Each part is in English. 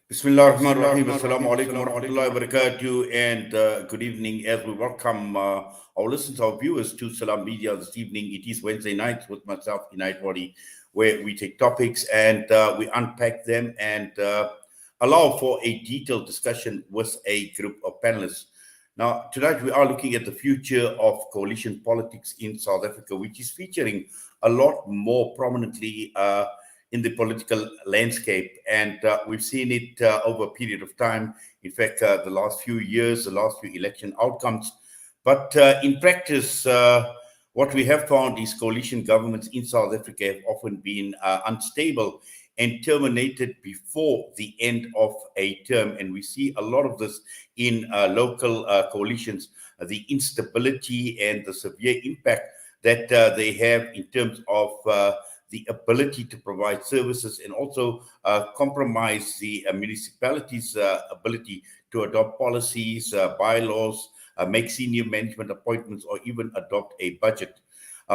Bismillah ar-Rahman ar-Rahim. Assalamu alaikum wa rahmatullahi wa barakatuh. And good evening as we welcome our listeners, our viewers to Salam Media this evening. It is Wednesday night with myself, Night Body, where we take topics and we unpack them and allow for a detailed discussion with a group of panelists. Now, tonight we are looking at the future of coalition politics in South Africa, which is featuring a lot more prominently in the political landscape. And we've seen it over a period of time. In fact, the last few years, the last few election outcomes. But in practice, what we have found is coalition governments in South Africa have often been unstable and terminated before the end of a term. And we see a lot of this in local coalitions, the instability and the severe impact that they have in terms of the ability to provide services and also compromise the municipalities' ability to adopt policies, bylaws, make senior management appointments, or even adopt a budget.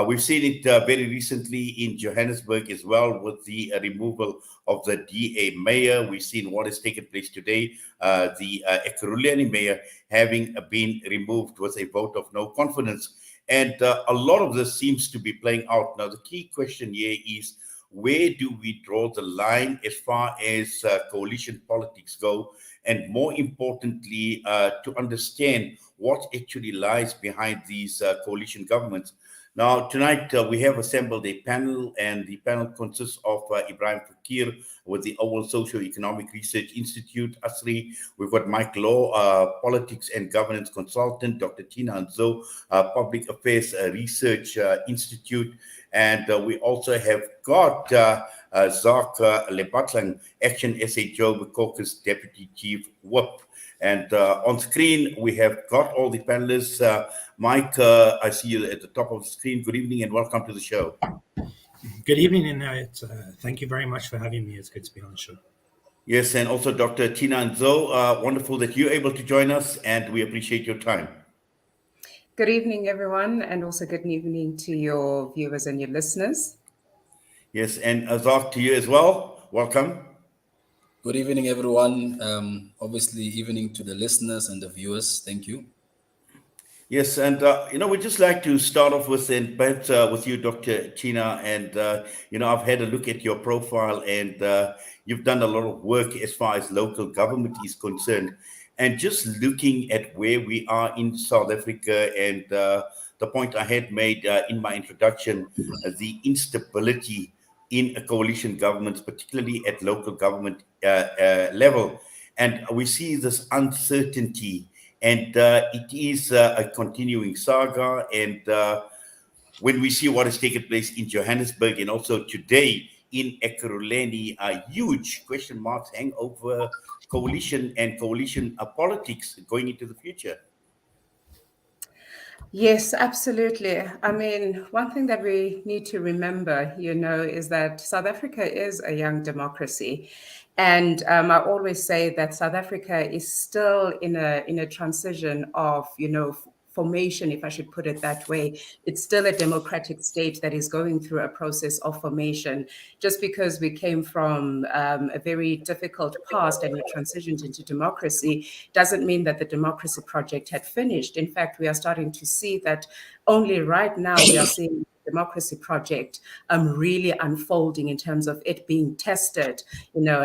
We've seen it very recently in Johannesburg as well with the removal of the DA mayor. We've seen what has taken place today, the Ekurhuleni mayor having been removed with a vote of no confidence. And a lot of this seems to be playing out. Now, the key question here is, where do we draw the line as far as coalition politics go? And more importantly, to understand what actually lies behind these coalition governments. Now, tonight we have assembled a panel, and the panel consists of Ebrahim Fakir with the AUWAL Socio-economic Research Institute, ASRI. We've got Mike Law, Politics and Governance Consultant, Dr. Thina, Public Affairs Research Institute. And we also have got Zark Lebatlang, ActionSA Joburg caucus Deputy Chief Whip. And on screen, we have got all the panelists. Mike, I see you at the top of the screen. Good evening and welcome to the show. Good evening, and thank you very much for having me. It's good to be on the show. Yes, and also Dr. Thina and Zo, wonderful that you're able to join us, and we appreciate your time. Good evening, everyone, and also good evening to your viewers and your listeners. Yes, and Zark, to you as well. Welcome. Good evening, everyone. Obviously, evening to the listeners and the viewers. Thank you. Yes, and we'd just like to start off with, and perhaps with you, Dr. Thina, and I've had a look at your profile, and you've done a lot of work as far as local government is concerned, and just looking at where we are in South Africa, and the point I had made in my introduction, the instability in coalition governments, particularly at local government level, and we see this uncertainty. And it is a continuing saga. And when we see what has taken place in Johannesburg and also today in Ekurhuleni, huge question marks hang over coalition and coalition politics going into the future. Yes, absolutely. I mean, one thing that we need to remember, is that South Africa is a young democracy. And I always say that South Africa is still in a transition of, formation, if I should put it that way. It's still a democratic state that is going through a process of formation. Just because we came from a very difficult past and we transitioned into democracy doesn't mean that the democracy project had finished. In fact, we are starting to see that only right now we are seeing democracy project really unfolding in terms of it being tested,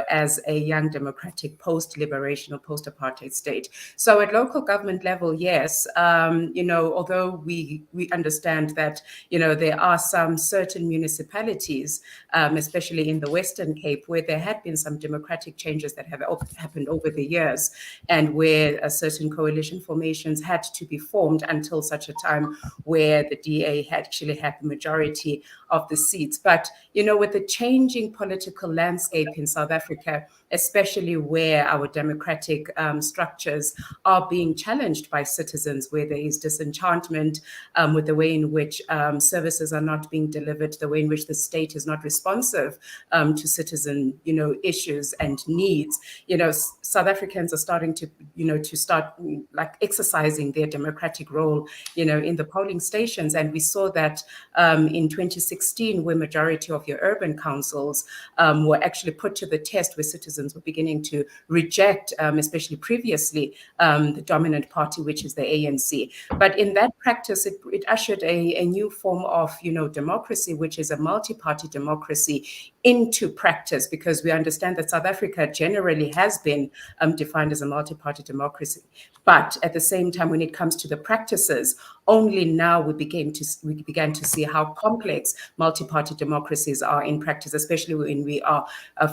as a young democratic post-liberation or post-apartheid state. So at local government level, yes, although we understand that, there are some certain municipalities, especially in the Western Cape, where there had been some democratic changes that have happened over the years, and where certain coalition formations had to be formed until such a time where the DA had actually had the majority of the seats. But, with the changing political landscape in South Africa, especially where our democratic structures are being challenged by citizens, where there is disenchantment with the way in which services are not being delivered, the way in which the state is not responsive to citizen, issues and needs. South Africans are starting to, to start like exercising their democratic role, in the polling stations. And we saw that in 2016, 2016, where majority of your urban councils were actually put to the test, where citizens were beginning to reject, especially previously, the dominant party, which is the ANC. But in that practice, it ushered a new form of, democracy, which is a multi-party democracy, into practice, because we understand that South Africa generally has been defined as a multi-party democracy. But at the same time, when it comes to the practices, only now we began to see how complex multi-party democracies are in practice, especially when we are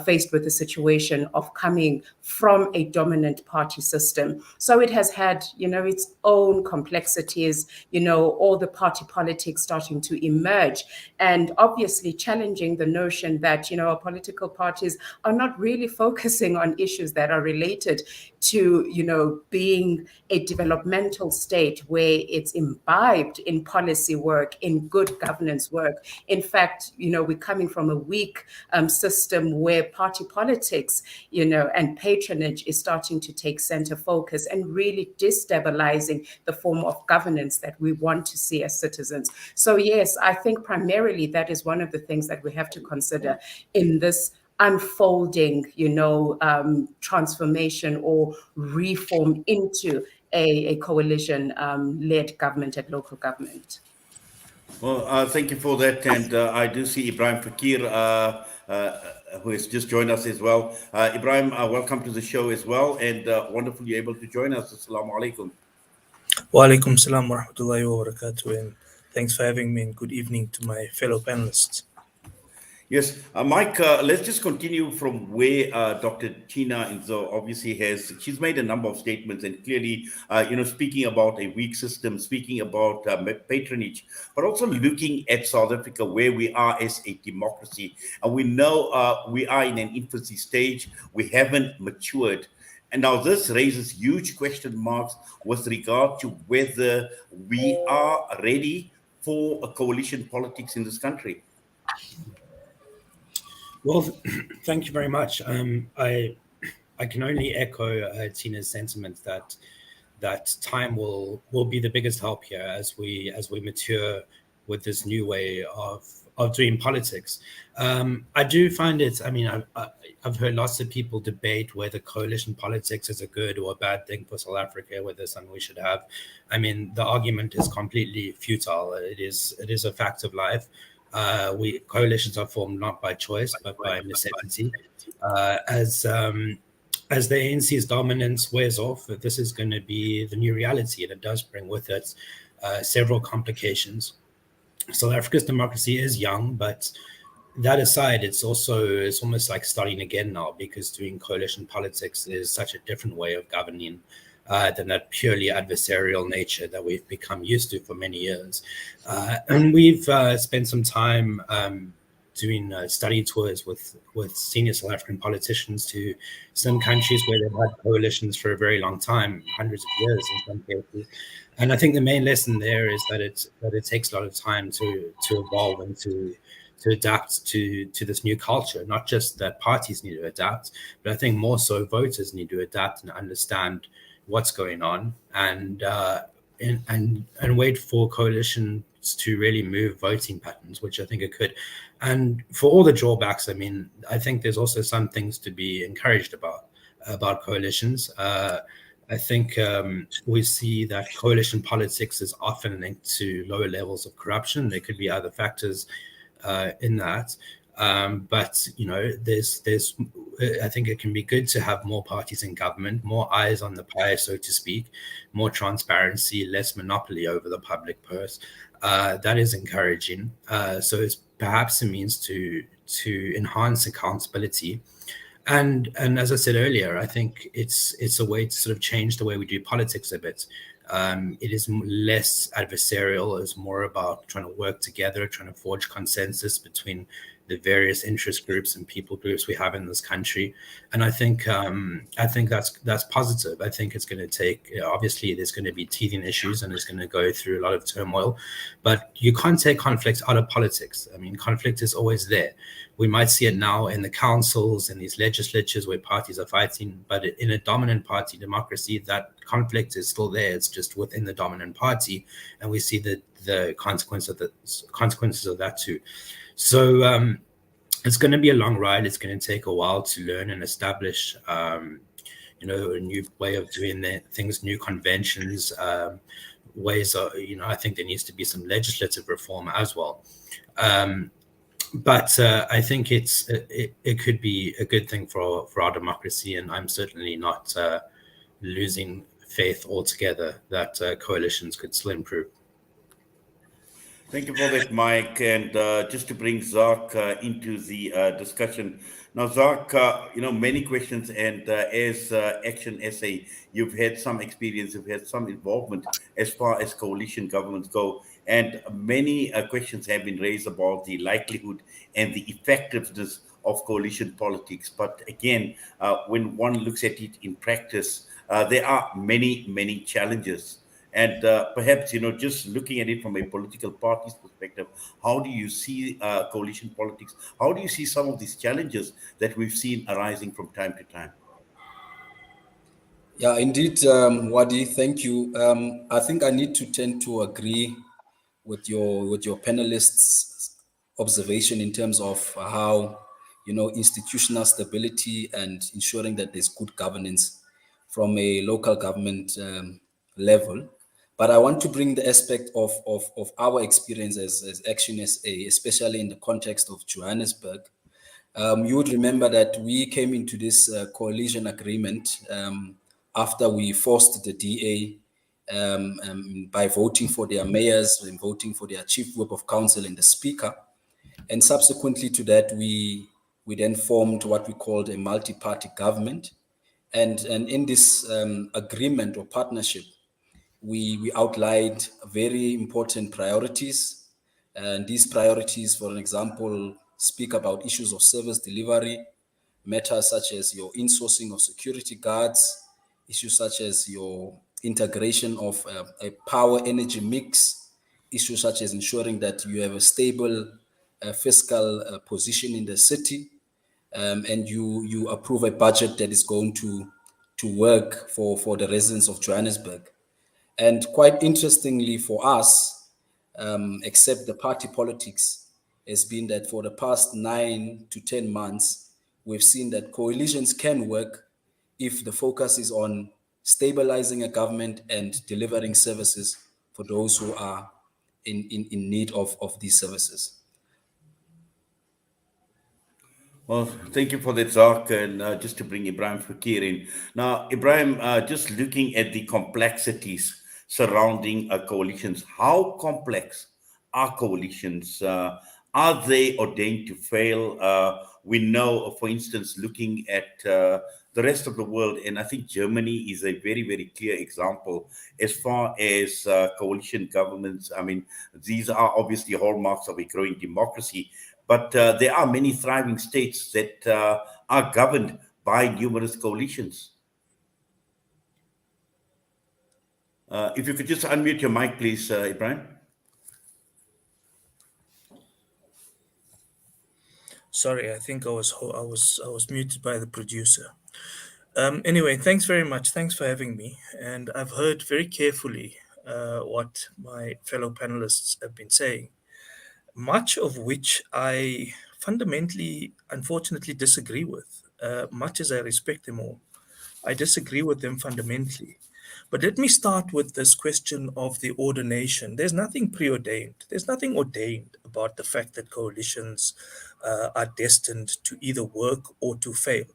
faced with the situation of coming from a dominant party system. So it has had, its own complexities, all the party politics starting to emerge, and obviously challenging the notion that, our political parties are not really focusing on issues that are related to, being a developmental state where it's imbibed in policy work, in good governance work. In fact, we're coming from a weak system where party politics, and patronage is starting to take center focus and really destabilizing the form of governance that we want to see as citizens. So yes, I think primarily that is one of the things that we have to consider in this unfolding, transformation or reform into a coalition-led government at local government. Well, thank you for that. And I do see Ebrahim Fakir, who has just joined us as well. Ebrahim, welcome to the show as well, and wonderful you're able to join us. Assalamu alaikum. Wa alaikum salam wa rahmatullahi wa barakatuh, and thanks for having me, and good evening to my fellow panelists. Yes, Mike, let's just continue from where Dr. Thina obviously she's made a number of statements, and clearly, speaking about a weak system, speaking about patronage, but also looking at South Africa, where we are as a democracy. And we know we are in an infancy stage. We haven't matured. And now this raises huge question marks with regard to whether we are ready for a coalition politics in this country. Well, thank you very much. I can only echo Tina's sentiment that time will be the biggest help here as we mature with this new way of doing politics. I do find it. I mean, I've heard lots of people debate whether coalition politics is a good or a bad thing for South Africa, whether it's something we should have. I mean, the argument is completely futile. It is a fact of life. Coalitions are formed not by choice but by necessity. As the ANC's dominance wears off, this is going to be the new reality, and it does bring with it several complications. South Africa's democracy is young, but that aside, it's almost like starting again now, because doing coalition politics is such a different way of governing than that purely adversarial nature that we've become used to for many years. And we've spent some time doing study tours with senior South African politicians to some countries where they've had coalitions for a very long time, hundreds of years in some cases. And I think the main lesson there is that it takes a lot of time to evolve and to adapt to this new culture. Not just that parties need to adapt, but I think more so voters need to adapt and understand what's going on, and wait for coalitions to really move voting patterns, which I think it could. And for all the drawbacks, I mean, I think there's also some things to be encouraged about coalitions. I think we see that coalition politics is often linked to lower levels of corruption. There could be other factors in that. But there's I think it can be good to have more parties in government, more eyes on the pie, so to speak, more transparency, less monopoly over the public purse. That is encouraging. So it's perhaps a means to enhance accountability. And as I said earlier, I think it's a way to sort of change the way we do politics a bit. It is less adversarial. It's more about trying to work together, trying to forge consensus between the various interest groups and people groups we have in this country. And I think that's positive. I think it's going to take, obviously there's going to be teething issues and it's going to go through a lot of turmoil, but you can't take conflict out of politics. I mean, conflict is always there. We might see it now in the councils and these legislatures where parties are fighting, but in a dominant party democracy, that conflict is still there. It's just within the dominant party. And we see that the consequences of that too. So it's going to be a long ride. It's going to take a while to learn and establish, a new way of doing things, new conventions, ways of, I think there needs to be some legislative reform as well. But I think it could be a good thing for our democracy, and I'm certainly not losing faith altogether that coalitions could still improve. Thank you for that, Mike. And just to bring Zark into the discussion. Now, Zark, many questions, and as ActionSA, you've had some experience, you've had some involvement as far as coalition governments go. And many questions have been raised about the likelihood and the effectiveness of coalition politics. But again, when one looks at it in practice, there are many, many challenges. And perhaps, just looking at it from a political party's perspective, how do you see coalition politics? How do you see some of these challenges that we've seen arising from time to time? Yeah, indeed, Wadi, thank you. I think I need to tend to agree with your panelists' observation in terms of how institutional stability and ensuring that there's good governance from a local government level. But I want to bring the aspect of our experience as ActionSA, especially in the context of Johannesburg. You would remember that we came into this coalition agreement after we forced the DA by voting for their mayors and voting for their chief whip of council and the speaker. And subsequently to that, we then formed what we called a multi-party government. And in this agreement or partnership, we outlined very important priorities. And these priorities, for example, speak about issues of service delivery, matters such as your insourcing of security guards, issues such as your integration of a power energy mix, issues such as ensuring that you have a stable fiscal position in the city, and you approve a budget that is going to work for the residents of Johannesburg. And quite interestingly for us, except the party politics, has been that for the past 9 to 10 months, we've seen that coalitions can work if the focus is on stabilizing a government and delivering services for those who are in need of these services. Well, thank you for that, Zark. And just to bring Ebrahim Fakir in. Now, Ebrahim, just looking at the complexities surrounding coalitions, how complex are coalitions? Are they ordained to fail? We know, for instance, looking at the rest of the world, and I think Germany is a very, very clear example as far as coalition governments. I mean, these are obviously hallmarks of a growing democracy. But there are many thriving states that are governed by numerous coalitions. If you could just unmute your mic, please, Ebrahim. Sorry, I think I was muted by the producer. Anyway, thanks very much. Thanks for having me. And I've heard very carefully what my fellow panelists have been saying, much of which I fundamentally, unfortunately, disagree with, much as I respect them all. I disagree with them fundamentally. But let me start with this question of the ordination. There's nothing preordained. There's nothing ordained about the fact that coalitions are destined to either work or to fail.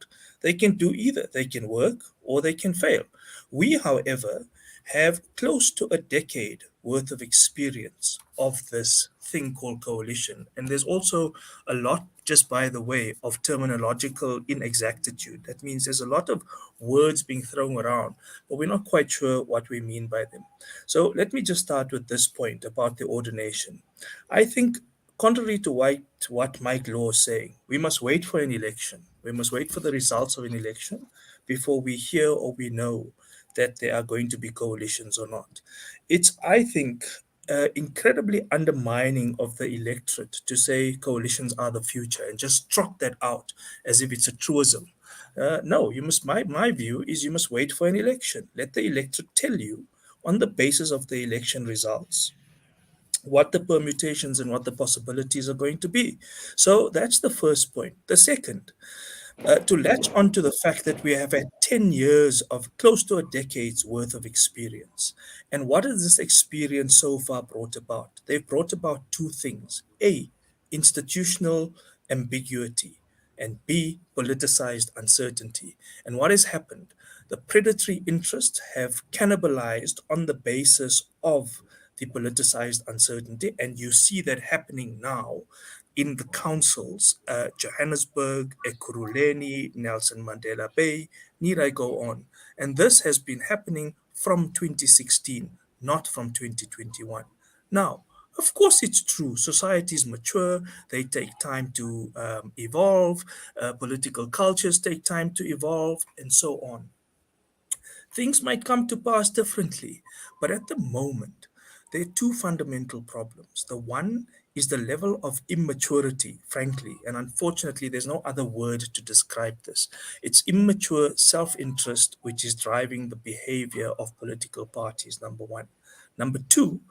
They can do either. They can work or they can fail. We, however, have close to a decade worth of experience of this thing called coalition. And there's also a lot, just by the way, of terminological inexactitude. That means there's a lot of words being thrown around, but we're not quite sure what we mean by them. So let me just start with this point about the ordination. I think, contrary to what Mike Law is saying, we must wait for an election. We must wait for the results of an election before we hear or we know that there are going to be coalitions or not. It's, I think, incredibly undermining of the electorate to say coalitions are the future and just trot that out as if it's a truism. No, you must. My view is you must wait for an election. Let the electorate tell you on the basis of the election results what the permutations and what the possibilities are going to be. So that's the first point. The second, to latch onto the fact that we have had 10 years of close to a decade's worth of experience. And what has this experience so far brought about? They've brought about two things: A, institutional ambiguity, and B, politicized uncertainty. And what has happened? The predatory interests have cannibalized on the basis of the politicized uncertainty, and you see that happening now in the councils, Johannesburg, Ekurhuleni, Nelson Mandela Bay, need I go on? And this has been happening from 2016, not from 2021. Now, of course, it's true. Societies mature, they take time to evolve, political cultures take time to evolve, and so on. Things might come to pass differently, but at the moment, there are two fundamental problems. The one is the level of immaturity, frankly, and unfortunately, there's no other word to describe this. It's immature self interest which is driving the behavior of political parties, number one. Number two,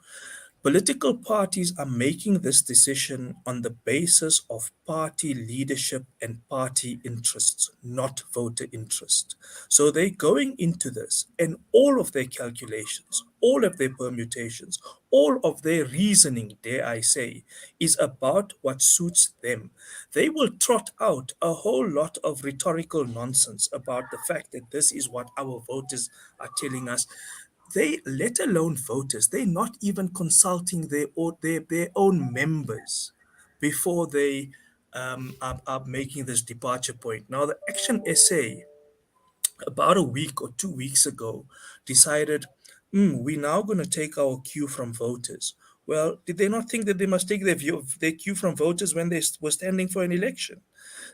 political parties are making this decision on the basis of party leadership and party interests, not voter interest. So they're going into this, and all of their calculations, all of their permutations, all of their reasoning, dare I say, is about what suits them. They will trot out a whole lot of rhetorical nonsense about the fact that this is what our voters are telling us. They, let alone voters, they're not even consulting their own members before they are making this departure point. Now, the Action SA about a week or 2 weeks ago decided, we're now going to take our cue from voters. Well, did they not think that they must take their cue from voters when they were standing for an election?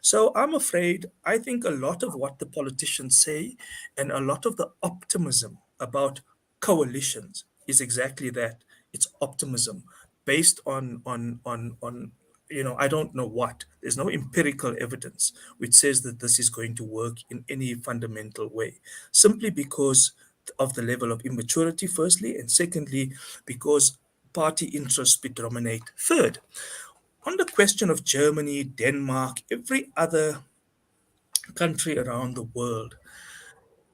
So I'm afraid, I think a lot of what the politicians say and a lot of the optimism about coalitions is exactly that. It's optimism based on I don't know what. There's no empirical evidence which says that this is going to work in any fundamental way, simply because of the level of immaturity, firstly, and secondly, because party interests predominate. Third, on the question of Germany, Denmark, every other country around the world,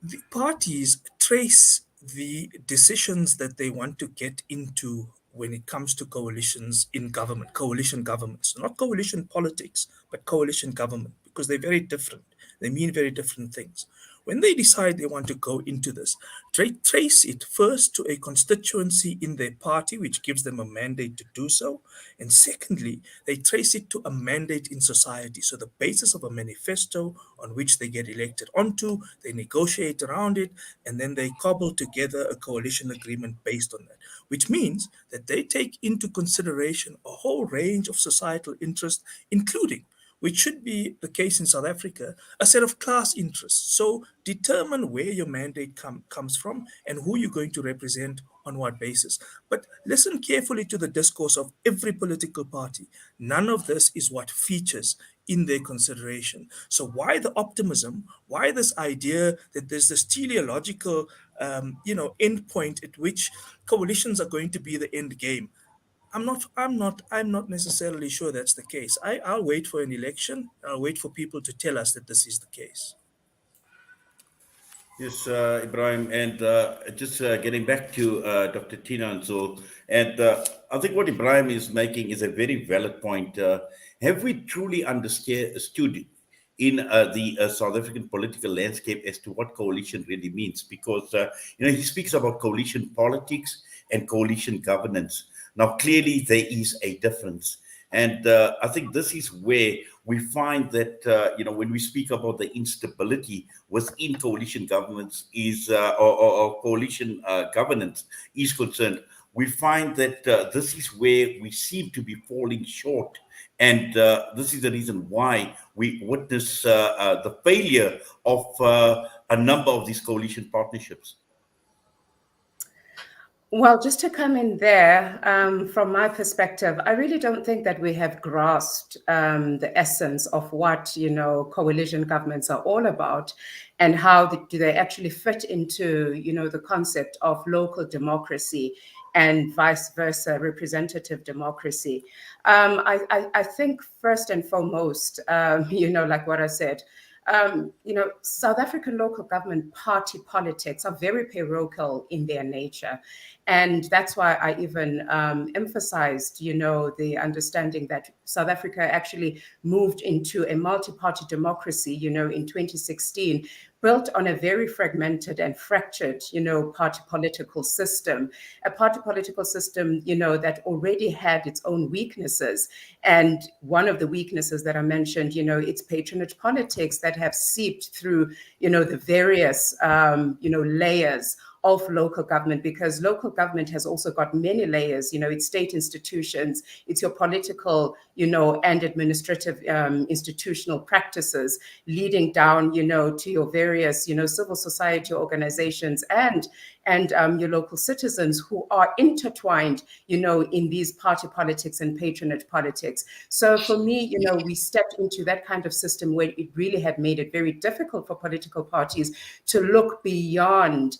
the parties trace the decisions that they want to get into when it comes to coalitions in government, coalition governments, not coalition politics, but coalition government, because they're very different. They mean very different things. When they decide they want to go into this, trace it first to a constituency in their party, which gives them a mandate to do so. And secondly, they trace it to a mandate in society. So the basis of a manifesto on which they get elected onto, they negotiate around it, and then they cobble together a coalition agreement based on that, which means that they take into consideration a whole range of societal interests, including, which should be the case in South Africa, a set of class interests. So determine where your mandate comes from and who you're going to represent on what basis. But listen carefully to the discourse of every political party. None of this is what features in their consideration. So why the optimism? Why this idea that there's this teleological endpoint at which coalitions are going to be the end game? I'm not necessarily sure that's the case. I'll wait for an election. I'll wait for people to tell us that this is the case. Yes, Ebrahim, and just getting back to Dr. Thina and so, and I think what Ebrahim is making is a very valid point. Have we truly understood in the South African political landscape as to what coalition really means? Because he speaks about coalition politics and coalition governance. Now, clearly, there is a difference. And I think this is where we find that, when we speak about the instability within coalition governments or coalition governance is concerned, we find that this is where we seem to be falling short. And this is the reason why we witness the failure of a number of these coalition partnerships. Well, just to come in there, from my perspective, I really don't think that we have grasped the essence of what, coalition governments are all about and how do they actually fit into, the concept of local democracy and vice versa, representative democracy. I think first and foremost, like what I said, South African local government party politics are very parochial in their nature. And that's why I even emphasized, the understanding that South Africa actually moved into a multi-party democracy, in 2016, built on a very fragmented and fractured, party political system, a party political system, that already had its own weaknesses. And one of the weaknesses that I mentioned, it's patronage politics that have seeped through, the various, layers of local government, because local government has also got many layers. It's state institutions, it's your political, and administrative institutional practices, leading down, to your various, civil society organizations and your local citizens who are intertwined, in these party politics and patronage politics. So for me, we stepped into that kind of system where it really had made it very difficult for political parties to look beyond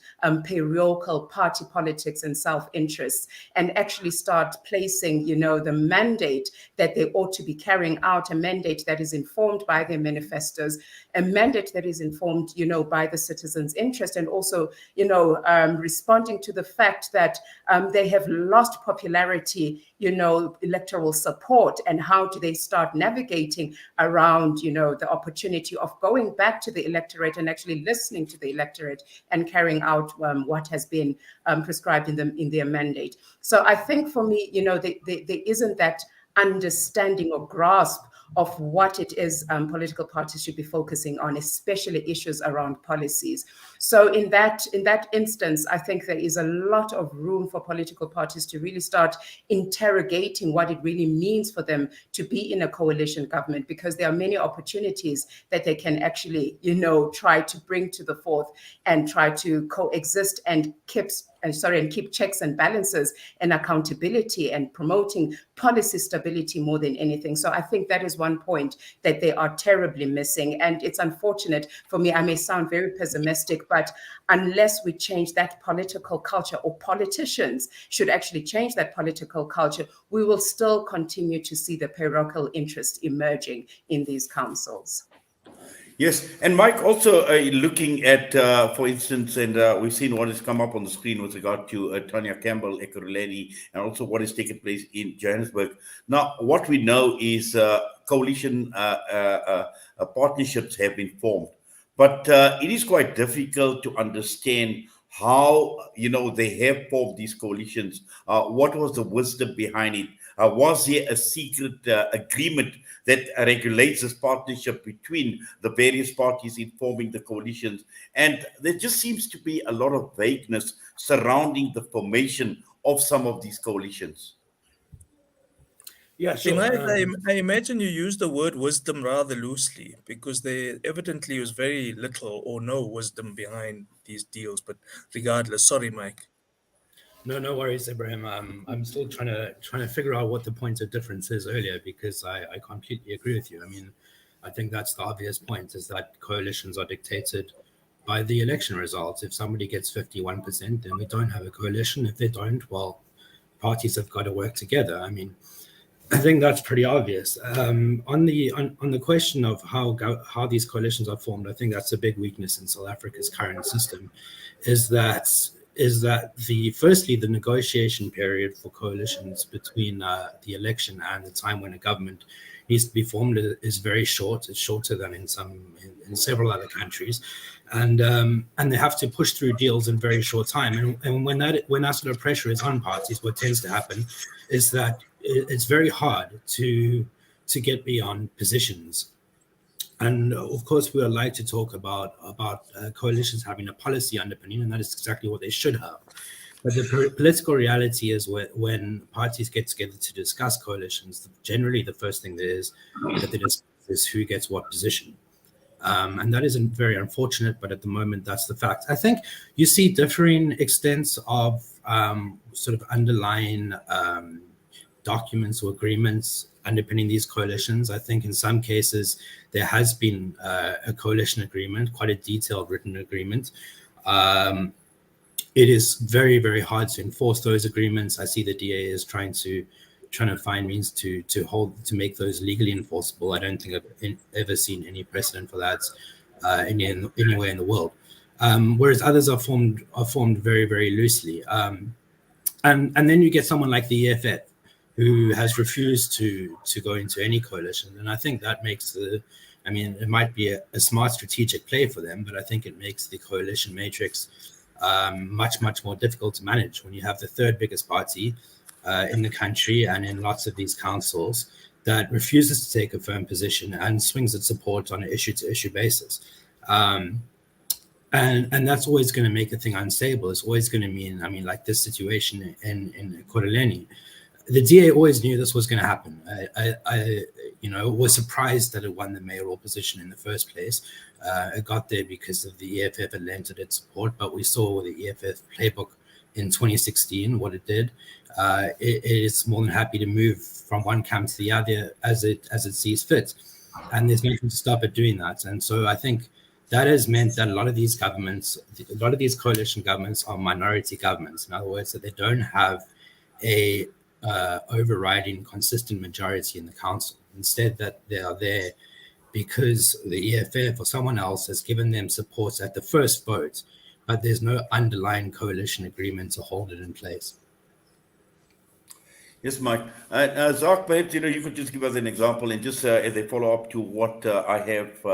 parochial party politics and self-interests and actually start placing, the mandate that they ought to be carrying out, a mandate that is informed by their manifestos, a mandate that is informed, by the citizens' interest, and also, responding to the fact that they have lost popularity, electoral support, and how do they start navigating around, the opportunity of going back to the electorate and actually listening to the electorate and carrying out what has been prescribed in their mandate. So I think for me, there isn't that understanding or grasp of what it is political parties should be focusing on, especially issues around policies. So in that instance, I think there is a lot of room for political parties to really start interrogating what it really means for them to be in a coalition government, because there are many opportunities that they can actually, try to bring to the forth and try to coexist and keep checks and balances and accountability and promoting policy stability more than anything. So I think that is one point that they are terribly missing. And it's unfortunate for me, I may sound very pessimistic, but unless we change that political culture, or politicians should actually change that political culture, we will still continue to see the parochial interest emerging in these councils. Yes, and Mike, also looking at, for instance, and we've seen what has come up on the screen with regard to Tanya Campbell, Ekurhuleni, and also what has taken place in Johannesburg. Now, what we know is coalition partnerships have been formed, but it is quite difficult to understand how, they have formed these coalitions. What was the wisdom behind it? Was there a secret agreement that regulates this partnership between the various parties in forming the coalitions? And there just seems to be a lot of vagueness surrounding the formation of some of these coalitions. Yeah, sure. I imagine you use the word wisdom rather loosely, because there evidently was very little or no wisdom behind these deals. But regardless, sorry, Mike. No worries, Ebrahim. I'm still trying to figure out what the point of difference is earlier, because I completely agree with you. I mean, I think that's the obvious point, is that coalitions are dictated by the election results. If somebody gets 51%, then we don't have a coalition. If they don't, well, parties have got to work together. I mean, I think that's pretty obvious. On the question of how these coalitions are formed, I think that's a big weakness in South Africa's current system, is that firstly, the negotiation period for coalitions between the election and the time when a government needs to be formed is very short. It's shorter than in several other countries, and they have to push through deals in very short time. And when that sort of pressure is on parties, what tends to happen is that it's very hard to get beyond positions. And of course, we would like to talk about coalitions having a policy underpinning, and that is exactly what they should have. But the political reality is when parties get together to discuss coalitions, generally the first thing that they discuss is who gets what position. And that isn't very unfortunate, but at the moment, that's the fact. I think you see differing extents of sort of underlying documents or agreements underpinning these coalitions. I think in some cases there has been a coalition agreement, quite a detailed written agreement. it is very, very hard to enforce those agreements. I see the DA is trying to find means to make those legally enforceable. I don't think I've ever seen any precedent for that anywhere in the world. Whereas others are formed very, very loosely. And then you get someone like the EFF, who has refused to go into any coalition, and I think that makes it might be a smart strategic play for them, but I think it makes the coalition matrix much more difficult to manage when you have the third biggest party in the country and in lots of these councils that refuses to take a firm position and swings its support on an issue-to-issue basis. And that's always going to make the thing unstable. It's always going to mean, like this situation in Koreleni, the DA always knew this was going to happen. I was surprised that it won the mayoral position in the first place. It got there because of the EFF had lent it its support, but we saw the EFF playbook in 2016, what it did. It is more than happy to move from one camp to the other as it sees fit. And there's nothing to stop it doing that. And so I think that has meant that a lot of these coalition governments are minority governments. In other words, that they don't have a overriding consistent majority in the council. Instead, that they are there because the EFF or someone else has given them support at the first vote, but there's no underlying coalition agreement to hold it in place. Yes, Mike. Zark, perhaps you could just give us an example, and just as a follow-up to what I have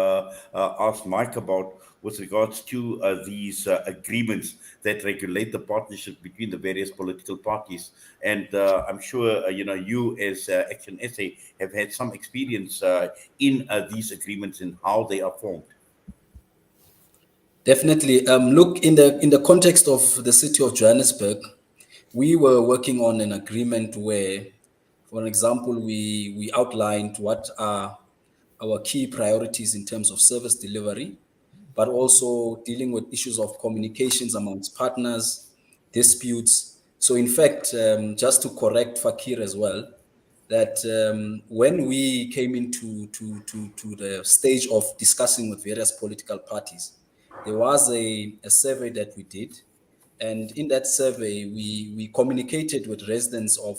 asked Mike about with regards to these agreements that regulate the partnership between the various political parties. And I'm sure you as ActionSA have had some experience in these agreements and how they are formed. Definitely. Look, in the context of the city of Johannesburg, we were working on an agreement where, for example, we outlined what are our key priorities in terms of service delivery, but also dealing with issues of communications amongst partners, disputes. So in fact, just to correct Fakir as well, that when we came into to the stage of discussing with various political parties, there was a survey that we did. And in that survey, we communicated with residents of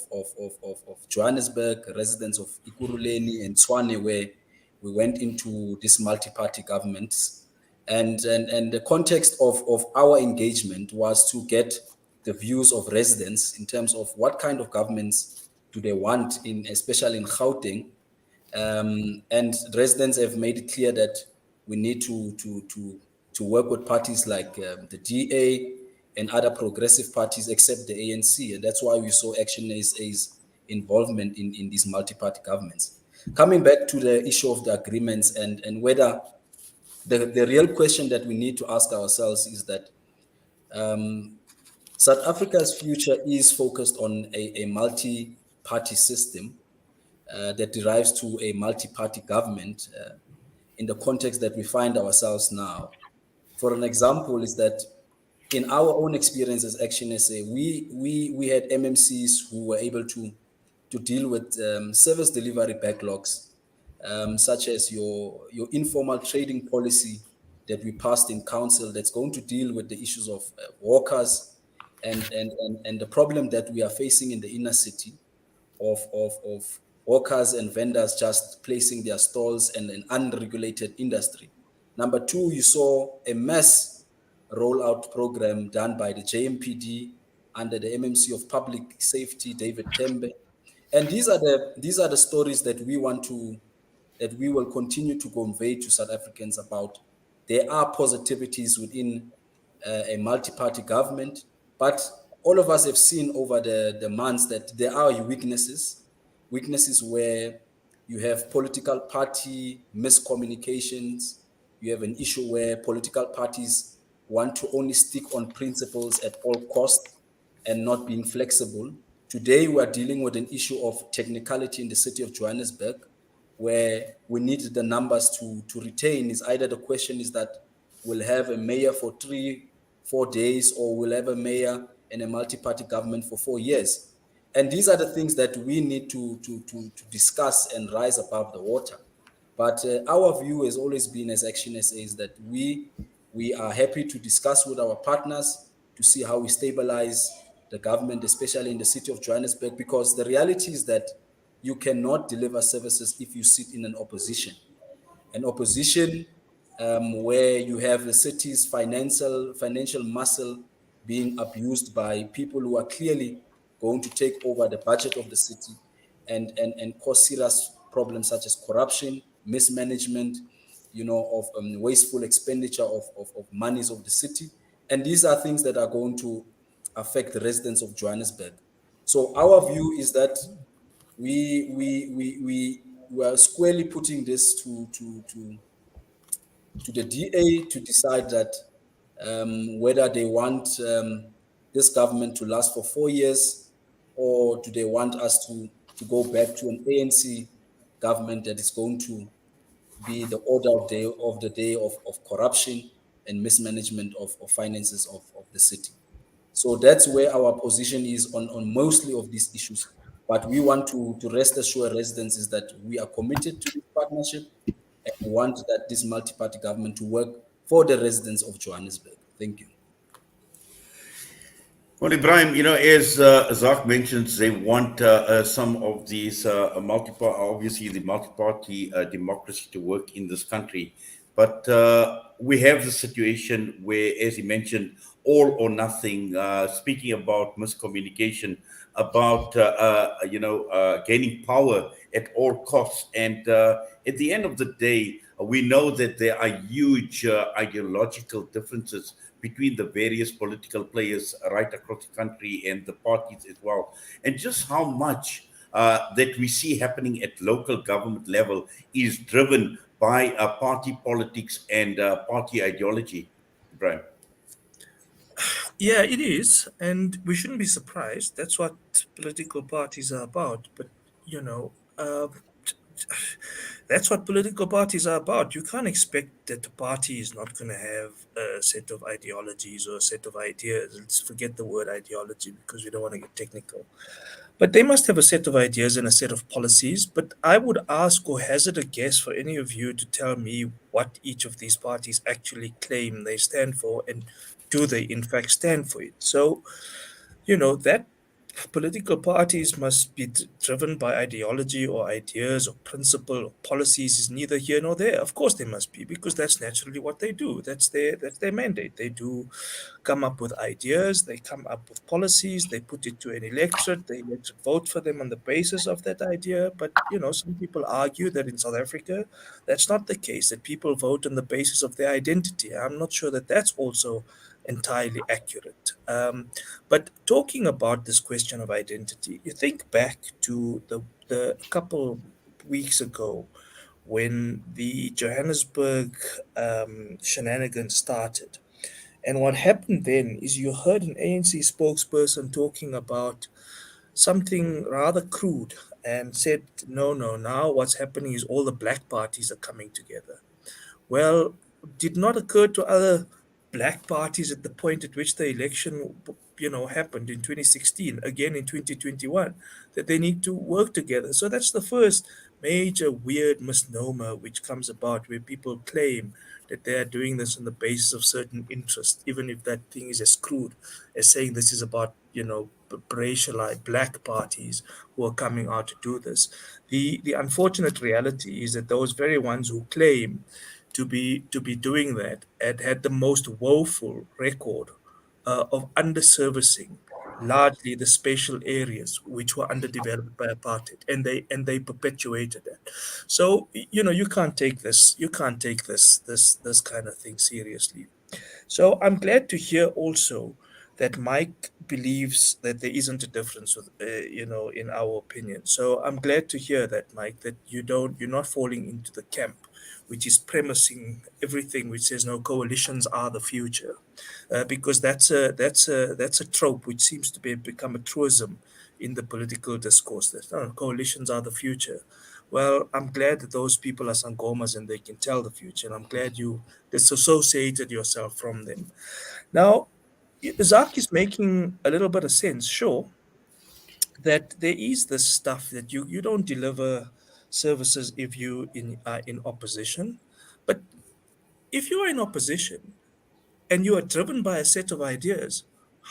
Johannesburg, residents of Ekurhuleni and Tshwane, where we went into this multi-party governments. And the context of our engagement was to get the views of residents in terms of what kind of governments do they want, especially in Gauteng. And residents have made it clear that we need to work with parties like the DA and other progressive parties except the ANC. And that's why we saw ActionSA's involvement in these multi-party governments. Coming back to the issue of the agreements and whether the real question that we need to ask ourselves is that South Africa's future is focused on a multi-party system that derives to a multi-party government in the context that we find ourselves now. For an example, is that in our own experience as ActionSA, we had MMCs who were able to deal with service delivery backlogs, such as your informal trading policy that we passed in council that's going to deal with the issues of workers and the problem that we are facing in the inner city of workers and vendors just placing their stalls in an unregulated industry. Number two, you saw a mass rollout program done by the JMPD under the MMC of Public Safety, David Tembe. And these are the stories that we will continue to convey to South Africans about. There are positivities within a multi-party government, but all of us have seen over the months that there are weaknesses where you have political party miscommunications. You have an issue where political parties want to only stick on principles at all costs and not being flexible. Today, we are dealing with an issue of technicality in the city of Johannesburg, where we need the numbers to retain. Is either the question is that we'll have a mayor for 3-4 days, or we'll have a mayor and a multi-party government for 4 years. And these are the things that we need to discuss and rise above the water. But our view has always been as ActionSA is that we are happy to discuss with our partners to see how we stabilize the government, especially in the city of Johannesburg, because the reality is that you cannot deliver services if you sit in an opposition where you have the city's financial muscle being abused by people who are clearly going to take over the budget of the city and cause serious problems such as corruption, mismanagement, of wasteful expenditure of monies of the city. And these are things that are going to affect the residents of Johannesburg. So our view is that we are squarely putting this to the DA to decide that whether they want this government to last for 4 years, or do they want us to go back to an ANC government that is going to be the order of the day of corruption and mismanagement of finances of the city. So that's where our position is on mostly of these issues. But we want to rest assure residents is that we are committed to this partnership and we want that this multi-party government to work for the residents of Johannesburg. Thank you. Well, Ebrahim, as Zark mentions, they want some of these obviously the multi-party democracy to work in this country. But we have the situation where, as he mentioned, all or nothing, speaking about miscommunication, about, gaining power at all costs. And at the end of the day, we know that there are huge ideological differences between the various political players right across the country and the parties as well. And just how much that we see happening at local government level is driven by party politics and party ideology, Brian. Yeah, it is, and we shouldn't be surprised. That's what political parties are about. But you know, uh, that's what political parties are about. You can't expect that the party is not going to have a set of ideologies or a set of ideas. Let's forget the word ideology because we don't want to get technical. But they must have a set of ideas and a set of policies. But I would ask or hazard a guess for any of you to tell me what each of these parties actually claim they stand for, and do they in fact stand for it? So, that political parties must be driven by ideology or ideas or principle or policies is neither here nor there. Of course they must be, because that's naturally what they do. That's their mandate. They do come up with ideas, they come up with policies, they put it to an electorate, the electorate vote for them on the basis of that idea. But some people argue that in South Africa that's not the case, that people vote on the basis of their identity. I'm not sure that that's also entirely accurate. But talking about this question of identity, you think back to the couple weeks ago when the Johannesburg shenanigans started. And what happened then is you heard an ANC spokesperson talking about something rather crude and said, no, no, now what's happening is all the black parties are coming together. Well, did not occur to other black parties at the point at which the election, happened in 2016, again in 2021, that they need to work together. So that's the first major weird misnomer which comes about, where people claim that they are doing this on the basis of certain interests, even if that thing is as crude as saying this is about, racialized black parties who are coming out to do this. The unfortunate reality is that those very ones who claim to be doing that and had the most woeful record of underservicing largely the spatial areas which were underdeveloped by apartheid, and they perpetuated that. So you can't take this kind of thing seriously. So I'm glad to hear also that Mike believes that there isn't a difference in our opinion. So I'm glad to hear that, Mike, that you're not falling into the camp which is premising everything which says no, coalitions are the future, because that's a trope which seems to be become a truism in the political discourse, that no, coalitions are the future. Well, I'm glad that those people are sangomas and they can tell the future, and I'm glad you disassociated yourself from them. Now, Zak is making a little bit of sense, sure, that there is this stuff that you don't deliver services if you are in opposition. But if you are in opposition and you are driven by a set of ideas,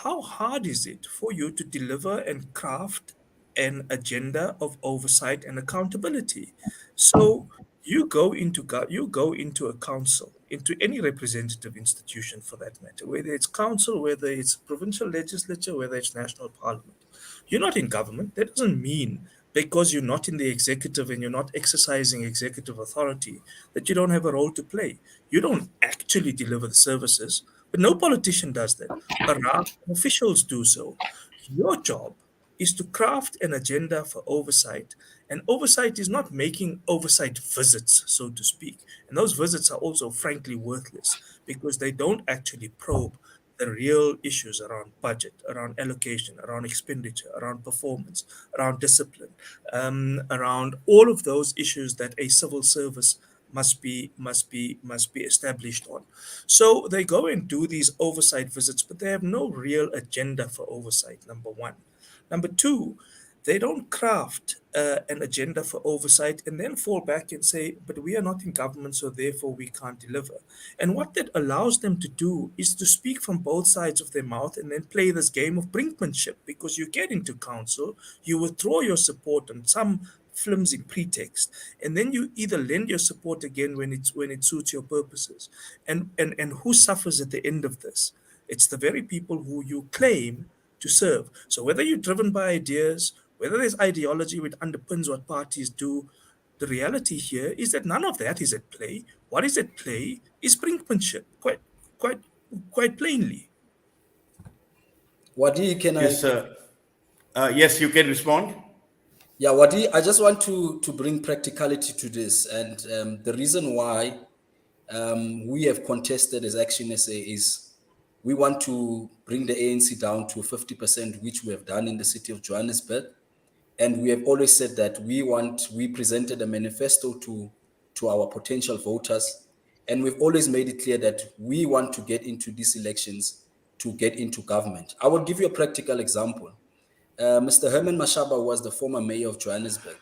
how hard is it for you to deliver and craft an agenda of oversight and accountability? So you go into a council, into any representative institution for that matter, whether it's council, whether it's provincial legislature, whether it's national parliament. You're not in government. That doesn't mean because you're not in the executive and you're not exercising executive authority that you don't have a role to play. You don't actually deliver the services, but no politician does that. Around officials do so. Your job is to craft an agenda for oversight. And oversight is not making oversight visits, so to speak. And those visits are also, frankly, worthless because they don't actually probe the real issues around budget, around allocation, around expenditure, around performance, around discipline, around all of those issues that a civil service must be established on. So they go and do these oversight visits, but they have no real agenda for oversight. Number one. Number two, they don't craft an agenda for oversight and then fall back and say, but we are not in government, so therefore we can't deliver. And what that allows them to do is to speak from both sides of their mouth and then play this game of brinkmanship, because you get into council, you withdraw your support on some flimsy pretext, and then you either lend your support again when it suits your purposes. And who suffers at the end of this? It's the very people who you claim to serve. So whether you're driven by ideas, whether there's ideology which underpins what parties do, the reality here is that none of that is at play. What is at play is brinkmanship, quite, quite plainly. Wadi, can I? Yes, yes, you can respond. Yeah, Wadi, I just want to bring practicality to this. And the reason why we have contested as ActionSA is we want to bring the ANC down to 50%, which we have done in the city of Johannesburg. And we have always said that we presented a manifesto to our potential voters. And we've always made it clear that we want to get into these elections to get into government. I will give you a practical example. Mr. Herman Mashaba was the former mayor of Johannesburg.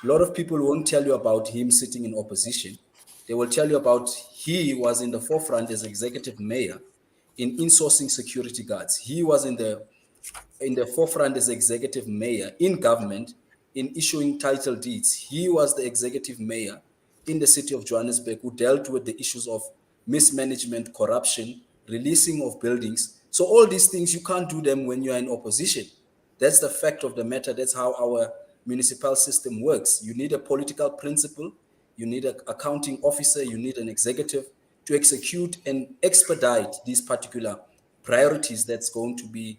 A lot of people won't tell you about him sitting in opposition. They will tell you about he was in the forefront as executive mayor in insourcing security guards. He was in the forefront as executive mayor in government in issuing title deeds. He was the executive mayor in the city of Johannesburg who dealt with the issues of mismanagement, corruption, releasing of buildings. So all these things, you can't do them when you are in opposition. That's the fact of the matter. That's how our municipal system works. You need a political principle, you need an accounting officer, you need an executive to execute and expedite these particular priorities that's going to be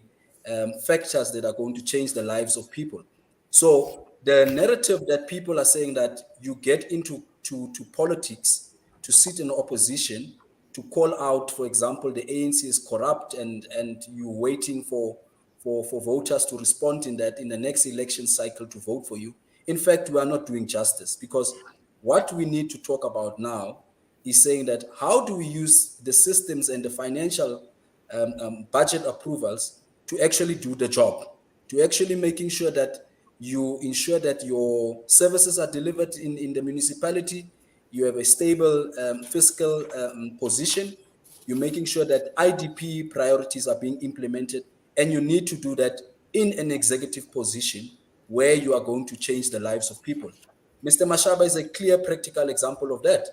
factors that are going to change the lives of people. So the narrative that people are saying that you get into to politics to sit in opposition, to call out, for example, the ANC is corrupt and you're waiting for voters to respond in that in the next election cycle to vote for you. In fact, we are not doing justice, because what we need to talk about now is saying that how do we use the systems and the financial budget approvals to actually do the job, to actually making sure that you ensure that your services are delivered in the municipality, you have a stable fiscal position, you're making sure that IDP priorities are being implemented, and you need to do that in an executive position where you are going to change the lives of people. Mr. Mashaba is a clear practical example of that.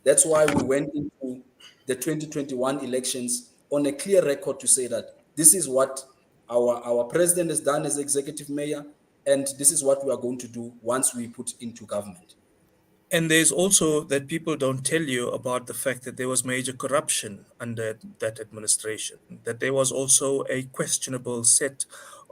That's why we went into the 2021 elections on a clear record to say that this is what our president has done as executive mayor, and this is what we are going to do once we put into government. And there's also that people don't tell you about the fact that there was major corruption under that administration, that there was also a questionable set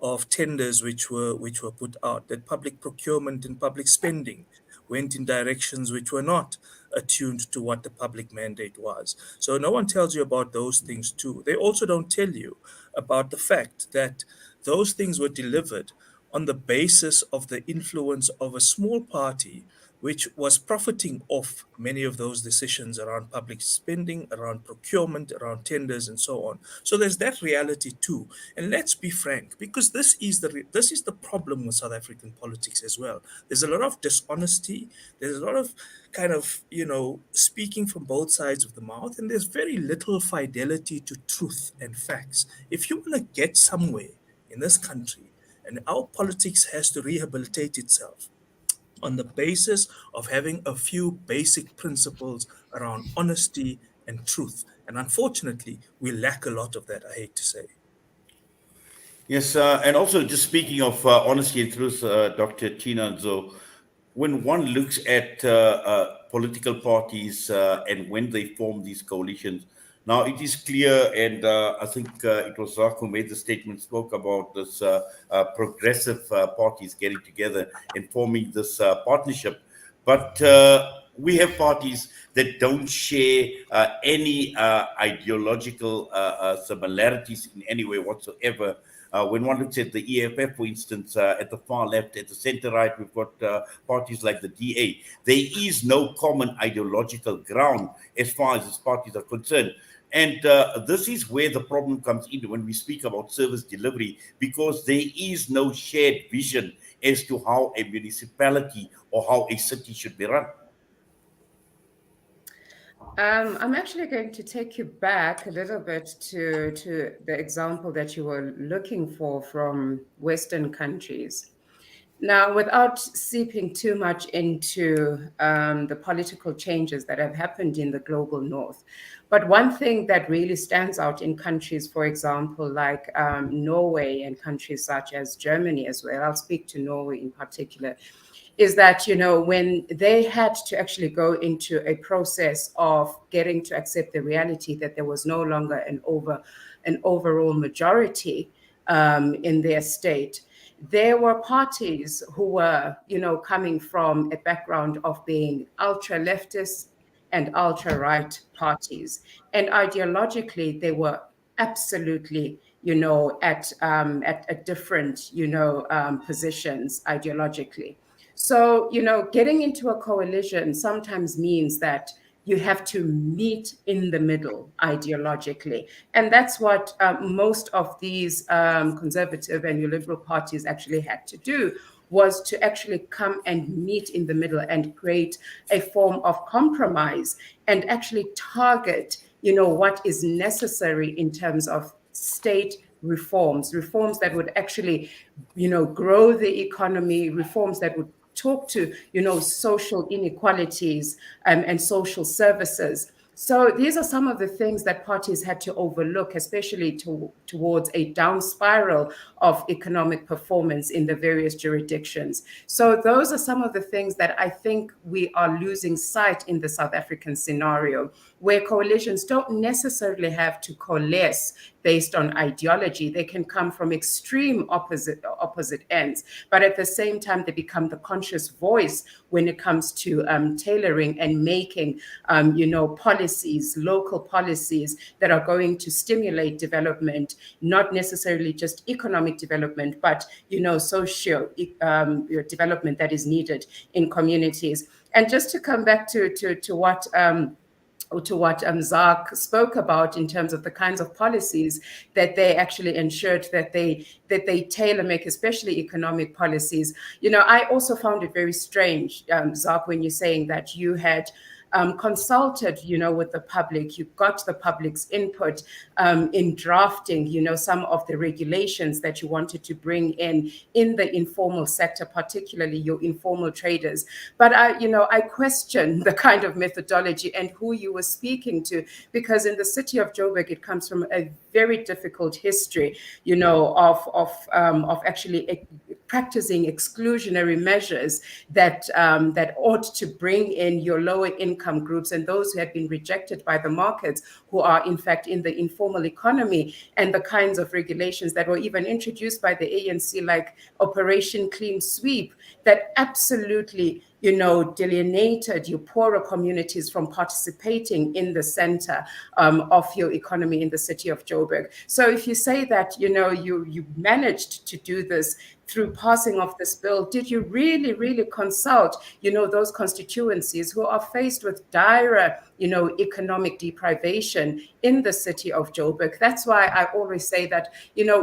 of tenders which were put out, that public procurement and public spending went in directions which were not attuned to what the public mandate was. So no one tells you about those things too. They also don't tell you about the fact that those things were delivered on the basis of the influence of a small party which was profiting off many of those decisions around public spending, around procurement, around tenders, and so on. So there's that reality too. And let's be frank, because this is the problem with South African politics as well. There's a lot of dishonesty. There's a lot of kind of, speaking from both sides of the mouth, and there's very little fidelity to truth and facts. If you want to get somewhere in this country, and our politics has to rehabilitate itself on the basis of having a few basic principles around honesty and truth. And unfortunately, we lack a lot of that, I hate to say. Yes, and also just speaking of honesty and truth, Dr. Thina, so when one looks at political parties and when they form these coalitions, now it is clear, and I think it was Zark who made the statement, spoke about this progressive parties getting together and forming this partnership. But we have parties that don't share any ideological similarities in any way whatsoever. When one looks at the EFF, for instance, at the far left, at the center right, we've got parties like the DA. There is no common ideological ground as far as these parties are concerned. And this is where the problem comes in when we speak about service delivery, because there is no shared vision as to how a municipality or how a city should be run. I'm actually going to take you back a little bit to the example that you were looking for from Western countries. Now, without seeping too much into the political changes that have happened in the global north, but one thing that really stands out in countries, for example, like Norway and countries such as Germany as well, I'll speak to Norway in particular, is that, when they had to actually go into a process of getting to accept the reality that there was no longer an overall majority in their state, there were parties who were, coming from a background of being ultra leftist and ultra right parties. And ideologically, they were absolutely, at different, positions ideologically. So, getting into a coalition sometimes means that you have to meet in the middle ideologically. And that's what most of these conservative and neoliberal parties actually had to do, was to actually come and meet in the middle and create a form of compromise and actually target, what is necessary in terms of state reforms that would actually, grow the economy, reforms that would talk to, social inequalities and social services. So these are some of the things that parties had to overlook, especially towards a down spiral of economic performance in the various jurisdictions. So those are some of the things that I think we are losing sight in the South African scenario, where coalitions don't necessarily have to coalesce based on ideology. They can come from extreme opposite ends, but at the same time, they become the conscious voice when it comes to tailoring and making, policies, local policies that are going to stimulate development, not necessarily just economic development, but, socio development that is needed in communities. And just to come back to what Zark spoke about in terms of the kinds of policies that they actually ensured that they tailor make, especially economic policies. I also found it very strange, Zark, when you're saying that you had consulted, with the public, you got the public's input in drafting, some of the regulations that you wanted to bring in the informal sector, particularly your informal traders. But I question the kind of methodology and who you were speaking to, because in the city of Joburg, it comes from a very difficult history, of actually practicing exclusionary measures that ought to bring in your lower income groups and those who had been rejected by the markets, who are in fact in the informal economy, and the kinds of regulations that were even introduced by the ANC, like Operation Clean Sweep, that absolutely delineated your poorer communities from participating in the center of your economy in the city of Joburg. So if you say that, you managed to do this through passing of this bill, did you really, really consult, those constituencies who are faced with dire, economic deprivation in the city of Joburg? That's why I always say that,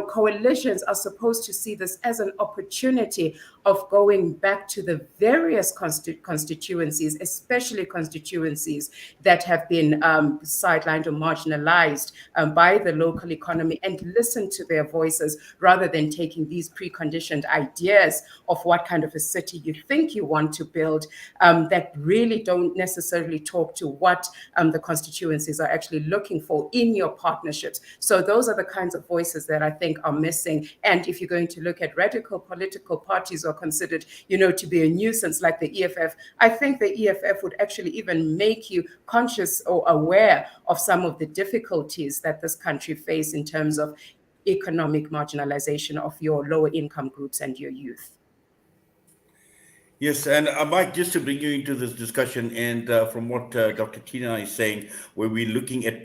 coalitions are supposed to see this as an opportunity of going back to the various constituencies, especially constituencies that have been sidelined or marginalized by the local economy, and listen to their voices rather than taking these preconditioned ideas of what kind of a city you think you want to build that really don't necessarily talk to what the constituencies are actually looking for in your partnerships. So those are the kinds of voices that I think are missing. And if you're going to look at radical political parties are considered, to be a nuisance like the EFF, I think the EFF would actually even make you conscious or aware of some of the difficulties that this country face in terms of economic marginalization of your lower income groups and your youth. Yes, and Mike, just to bring you into this discussion, and from what Dr. Thina is saying, where we're looking at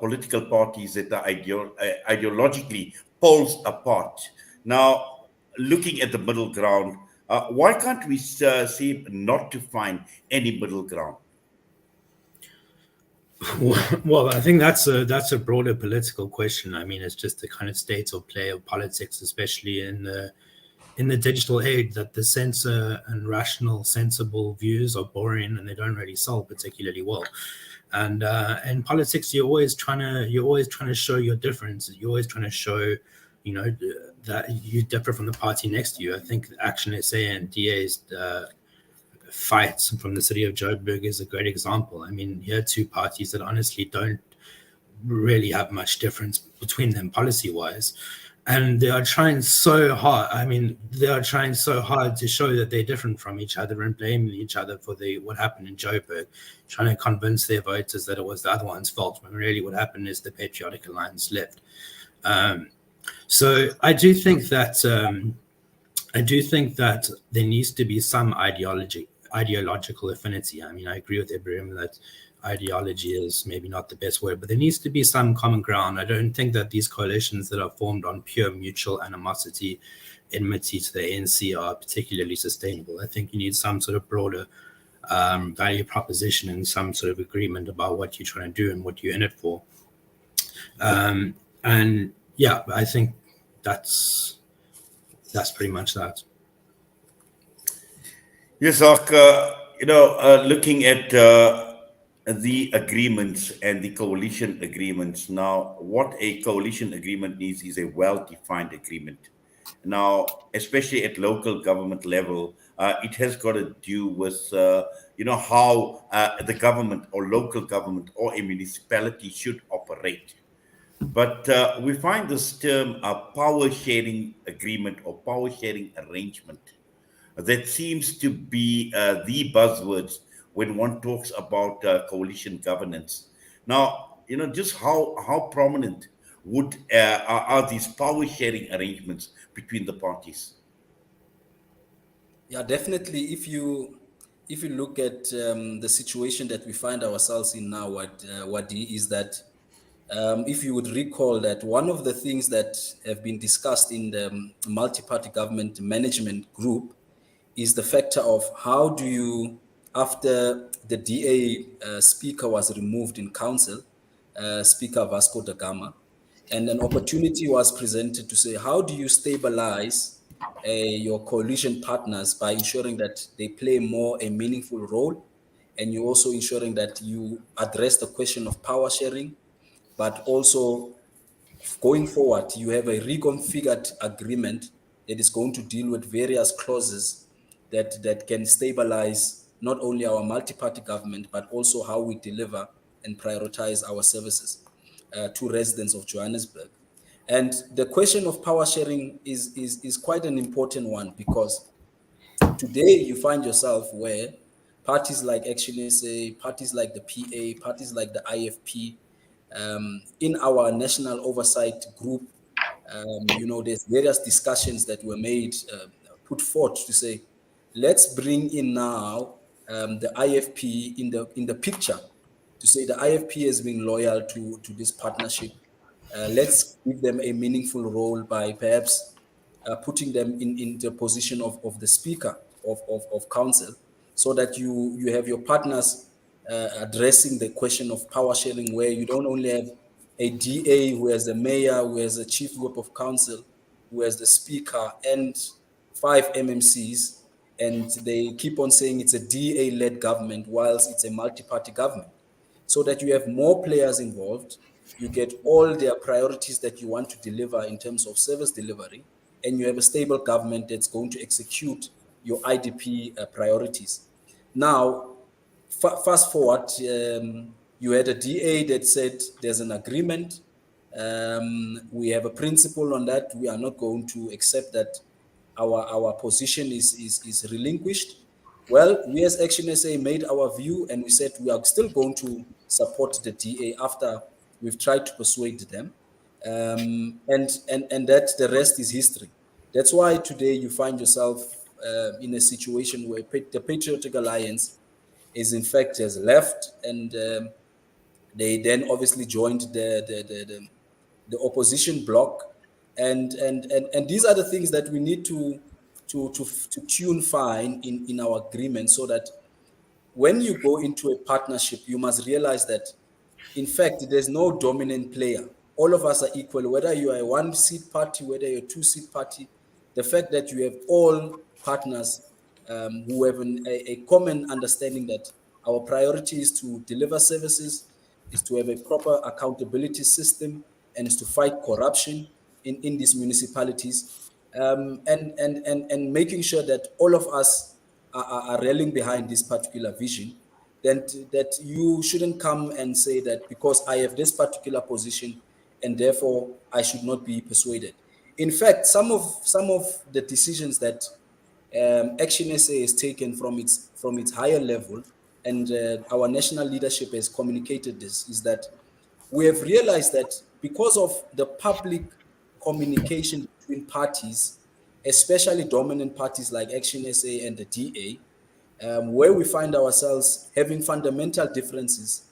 political parties that are ideologically poles apart. Now, looking at the middle ground, why can't we seem not to find any middle ground? Well, I think that's a broader political question. I mean, it's just the kind of state of play of politics, especially in the digital age, that the sensor and rational, sensible views are boring and they don't really solve particularly well. And in politics, you're always trying to show your difference. You're always trying to show, that you differ from the party next to you. I think ActionSA and DA's fights from the city of Joburg is a great example. I mean, here are two parties that honestly don't really have much difference between them policy-wise. And they are trying so hard. I mean, they are trying so hard to show that they're different from each other and blaming each other for what happened in Joburg, trying to convince their voters that it was the other one's fault, when really what happened is the Patriotic Alliance left. So I do think that there needs to be some ideological affinity. I mean, I agree with Ebrahim that ideology is maybe not the best word, but there needs to be some common ground. I don't think that these coalitions that are formed on pure mutual animosity, enmity to the ANC are particularly sustainable. I think you need some sort of broader value proposition and some sort of agreement about what you're trying to do and what you're in it for. And yeah, I think that's pretty much that. Yes, Zark, looking at the agreements and the coalition agreements. Now, what a coalition agreement needs is a well-defined agreement. Now, especially at local government level, it has got to do with, how the government or local government or a municipality should operate. But we find this term a power sharing agreement or power sharing arrangement that seems to be the buzzwords when one talks about coalition governance. Now, just how prominent are these power sharing arrangements between the parties? Yeah, definitely. If you look at the situation that we find ourselves in now, Wadi, is that if you would recall that one of the things that have been discussed in the multi-party government management group is the factor of how do you, after the DA speaker was removed in council, Speaker Vasco da Gama, and an opportunity was presented to say, how do you stabilize your coalition partners by ensuring that they play more a meaningful role, and you also ensuring that you address the question of power sharing, but also going forward, you have a reconfigured agreement that is going to deal with various clauses that can stabilize not only our multi-party government, but also how we deliver and prioritize our services to residents of Johannesburg. And the question of power sharing is quite an important one, because today you find yourself where parties like ActionSA, parties like the PA, parties like the IFP, in our national oversight group, there's various discussions that were made, put forth to say, let's bring in now the IFP in the picture, to say the IFP has been loyal to this partnership. Let's give them a meaningful role by perhaps putting them in the position of the speaker of council, so that you have your partners addressing the question of power sharing, where you don't only have a DA who has the mayor, who has the chief whip of council, who has the speaker, and 5 MMCs, and they keep on saying it's a DA-led government whilst it's a multi-party government, so that you have more players involved, you get all their priorities that you want to deliver in terms of service delivery, and you have a stable government that's going to execute your IDP priorities. Now, fast forward, you had a DA that said there's an agreement. We have a principle on that. We are not going to accept that our position is relinquished. Well, we as ActionSA made our view, and we said we are still going to support the DA after we've tried to persuade them. And that the rest is history. That's why today you find yourself in a situation where the Patriotic Alliance is in fact has left, and they then obviously joined the opposition bloc, and these are the things that we need to tune fine in our agreement, so that when you go into a partnership, you must realize that, in fact, there's no dominant player. All of us are equal, whether you are a one-seat party, whether you're a two-seat party. The fact that you have all partners who have a common understanding that our priority is to deliver services, is to have a proper accountability system, and is to fight corruption in these municipalities, and making sure that all of us are rallying behind this particular vision, then that you shouldn't come and say that because I have this particular position and therefore I should not be persuaded. In fact, some of the decisions that ActionSA has taken from its higher level, and our national leadership has communicated this, is that we have realized that because of the public communication between parties, especially dominant parties like ActionSA and the DA, where we find ourselves having fundamental differences.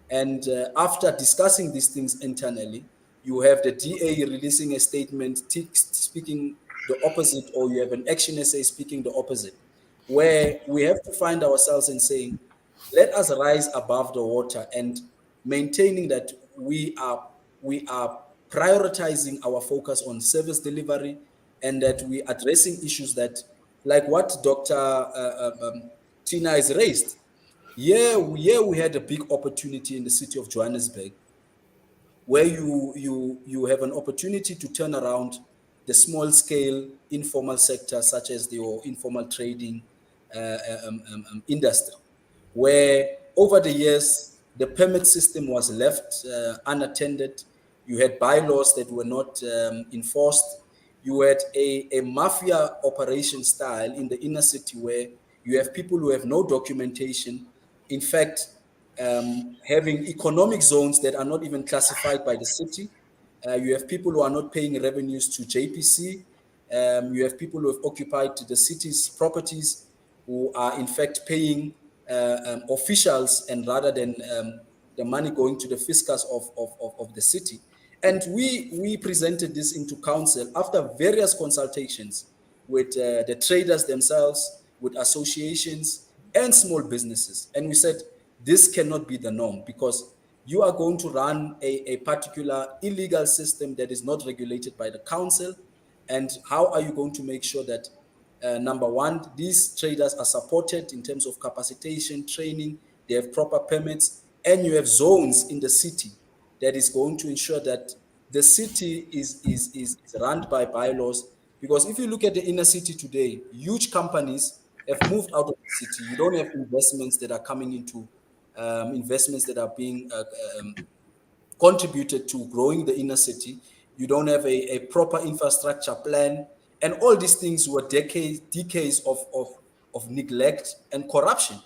And after discussing these things internally, you have the DA releasing a statement speaking the opposite, or you have an ActionSA speaking the opposite, where we have to find ourselves in saying, let us rise above the water and maintaining that we are prioritizing our focus on service delivery, and that we addressing issues that, like what Dr. Thina has raised. Yeah, we had a big opportunity in the city of Johannesburg, where you have an opportunity to turn around the small scale informal sector, such as the informal trading industry, where over the years the permit system was left unattended. You had bylaws that were not enforced. You had a mafia operation style in the inner city, where you have people who have no documentation, in fact, having economic zones that are not even classified by the city. You have people who are not paying revenues to JPC. You have people who have occupied the city's properties, who are in fact paying officials, and rather than the money going to the fiscus of the city. And we presented this into council after various consultations with the traders themselves, with associations and small businesses. And we said, this cannot be the norm, because you are going to run a particular illegal system that is not regulated by the council. And how are you going to make sure that, number one, these traders are supported in terms of capacitation, training, they have proper permits, and you have zones in the city that is going to ensure that the city is run by bylaws. Because if you look at the inner city today, huge companies have moved out of the city. You don't have investments that are coming into investments that are being contributed to growing the inner city. You don't have a proper infrastructure plan. And all these things were decades of neglect and corruption.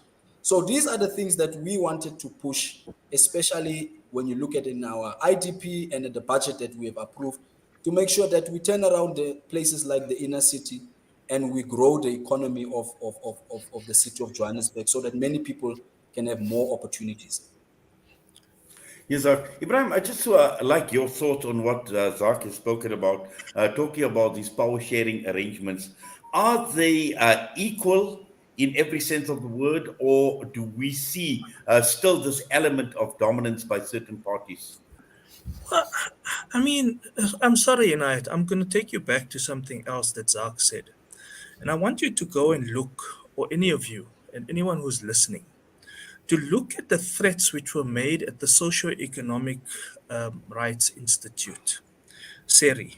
So these are the things that we wanted to push, especially when you look at it in our IDP and at the budget that we have approved, to make sure that we turn around the places like the inner city and we grow the economy of the city of Johannesburg, so that many people can have more opportunities. Yes, Ibrahim, I just like your thoughts on what Zark has spoken about, talking about these power sharing arrangements. Are they equal in every sense of the word, or do we see still this element of dominance by certain parties? Well, I mean, I'm sorry, Inayat. I'm going to take you back to something else that Zark said. And I want you to go and look, or any of you, and anyone who's listening, to look at the threats which were made at the Socio-economic Rights Institute, SERI,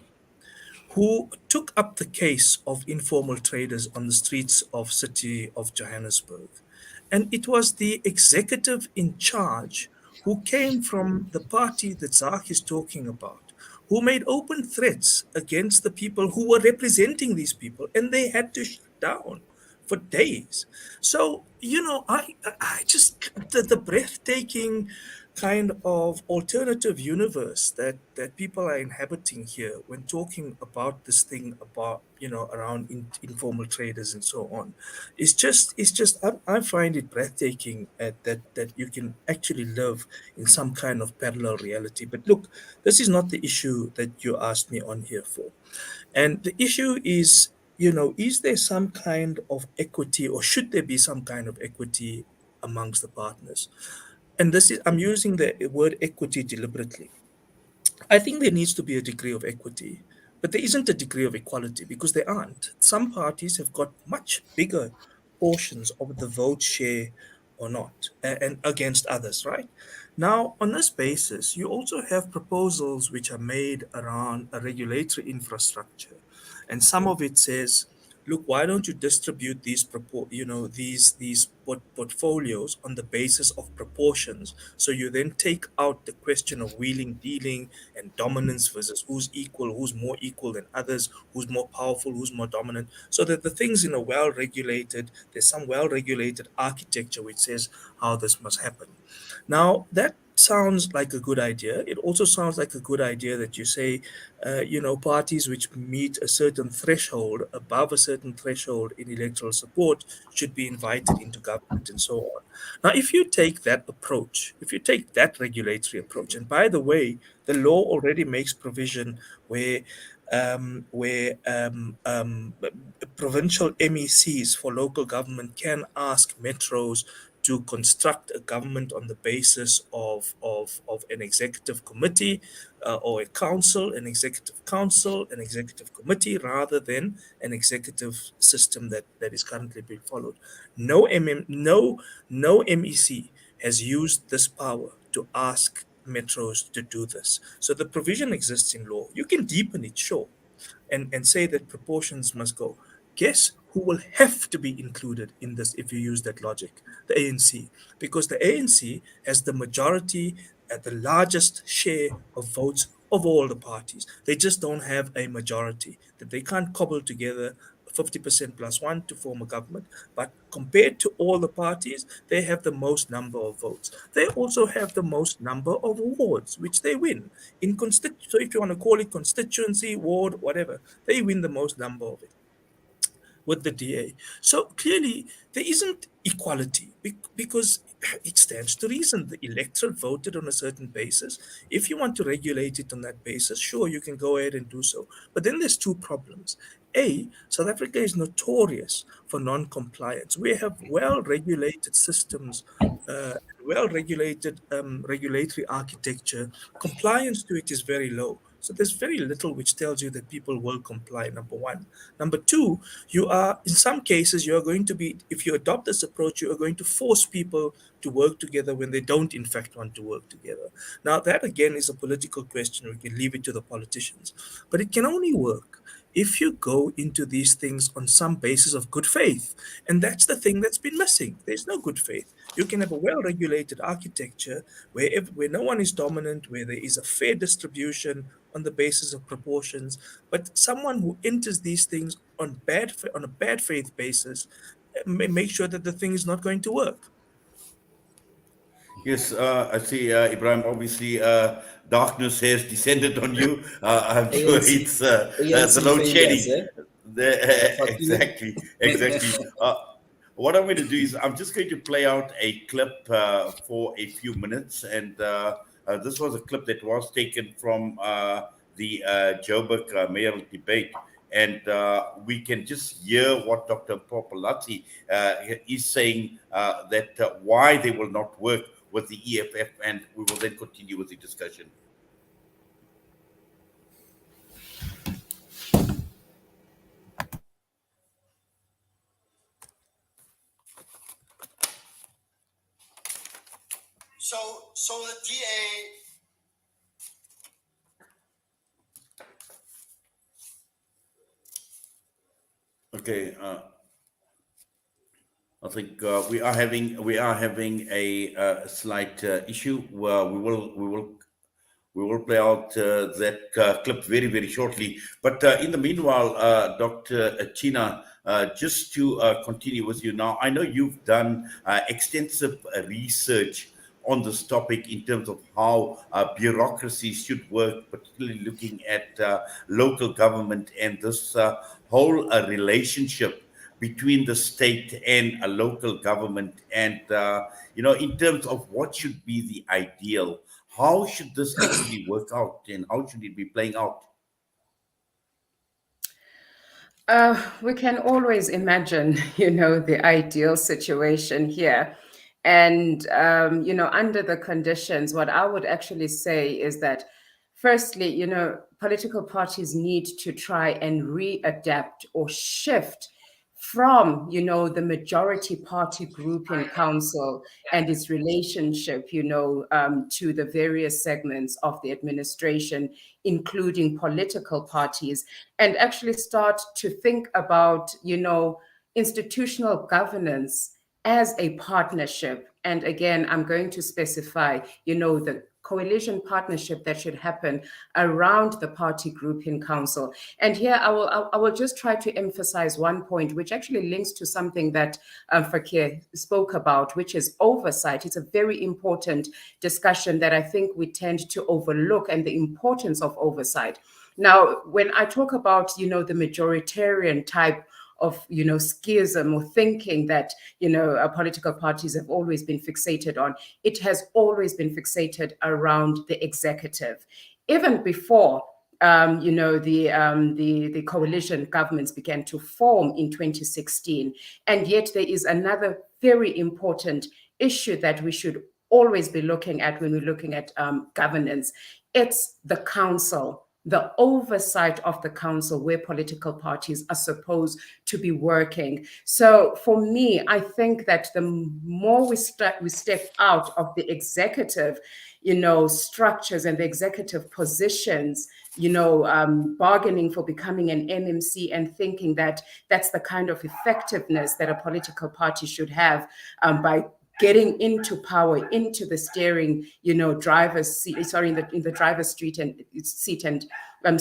who took up the case of informal traders on the streets of city of Johannesburg. And it was the executive in charge who came from the party that Zark is talking about, who made open threats against the people who were representing these people, and they had to shut down for days. So, I just, the breathtaking kind of alternative universe that people are inhabiting here when talking about this thing about around informal traders and so on, I find it breathtaking at that you can actually live in some kind of parallel reality. But look, this is not the issue that you asked me on here for. And the issue is, is there some kind of equity, or should there be some kind of equity amongst the partners? And this is, I'm using the word equity deliberately. I think there needs to be a degree of equity, but there isn't a degree of equality because there aren't. Some parties have got much bigger portions of the vote share or not, and against others, right? Now, on this basis, you also have proposals which are made around a regulatory infrastructure, and some of it says, look, why don't you distribute these portfolios on the basis of proportions? So you then take out the question of wheeling, dealing, and dominance versus who's equal, who's more equal than others, who's more powerful, who's more dominant. So that the things in a there's some well-regulated architecture which says how this must happen. Now, that sounds like a good idea. It also sounds like a good idea that you say, parties which meet a certain threshold, above a certain threshold in electoral support, should be invited into government and so on. Now, if you take that approach, if you take that regulatory approach, and by the way, the law already makes provision where provincial MECs for local government can ask metros to construct a government on the basis of an executive committee or a council, an executive committee, rather than an executive system that is currently being followed. No MEC has used this power to ask metros to do this. So the provision exists in law. You can deepen it, sure, and say that proportions must go. Guess who will have to be included in this if you use that logic? The ANC. Because the ANC has the majority at the largest share of votes of all the parties. They just don't have a majority, that they can't cobble together 50% plus one to form a government. But compared to all the parties, they have the most number of votes. They also have the most number of wards, which they win. So if you want to call it constituency, ward, whatever, they win the most number of it with the DA. So clearly, there isn't equality because it stands to reason. The electorate voted on a certain basis. If you want to regulate it on that basis, sure, you can go ahead and do so. But then there's two problems. A, South Africa is notorious for non-compliance. We have well-regulated systems, well-regulated regulatory architecture. Compliance to it is very low. So there's very little which tells you that people will comply, number one. Number two, in some cases, you are going to be, if you adopt this approach, you are going to force people to work together when they don't, in fact, want to work together. Now, that again is a political question. We can leave it to the politicians. But it can only work if you go into these things on some basis of good faith. And that's the thing that's been missing. There's no good faith. You can have a well-regulated architecture where no one is dominant, where there is a fair distribution on the basis of proportions. But someone who enters these things on a bad faith basis may make sure that the thing is not going to work. Yes, I see, Ibrahim. Obviously, darkness has descended on you. I'm sure ANC, it's the ANC load failures, shedding. Fakir. Exactly. What I'm going to do is I'm just going to play out a clip for a few minutes, and This was a clip that was taken from the Joburg mayoral debate. And we can just hear what Dr. Popolazzi is saying, that why they will not work with the EFF, and we will then continue with the discussion. So the DA Okay, I think we are having a slight issue. We will play out that clip very, very shortly. But in the meanwhile, Dr. Thina, just to continue with you now, I know you've done extensive research on this topic in terms of how bureaucracy should work, particularly looking at local government and this whole relationship between the state and a local government. And, in terms of what should be the ideal, how should this actually work out and how should it be playing out? We can always imagine, the ideal situation here. And, under the conditions, what I would actually say is that, firstly, political parties need to try and readapt or shift from, the majority party group in council and its relationship, to the various segments of the administration, including political parties, and actually start to think about, institutional governance as a partnership. And again, I'm going to specify, the coalition partnership that should happen around the party group in council. And here I will just try to emphasize one point, which actually links to something that Fakir spoke about, which is oversight. It's a very important discussion that I think we tend to overlook, and the importance of oversight. Now, when I talk about, the majoritarian type of, schism or thinking that, political parties have always been fixated on, it has always been fixated around the executive. Even before, the coalition governments began to form in 2016. And yet there is another very important issue that we should always be looking at when we're looking at governance. It's the council, the oversight of the council, where political parties are supposed to be working. So for me, I think that the more we step out of the executive, structures and the executive positions, bargaining for becoming an MMC and thinking that that's the kind of effectiveness that a political party should have by getting into power, into the steering, driver's seat, in the driver's seat and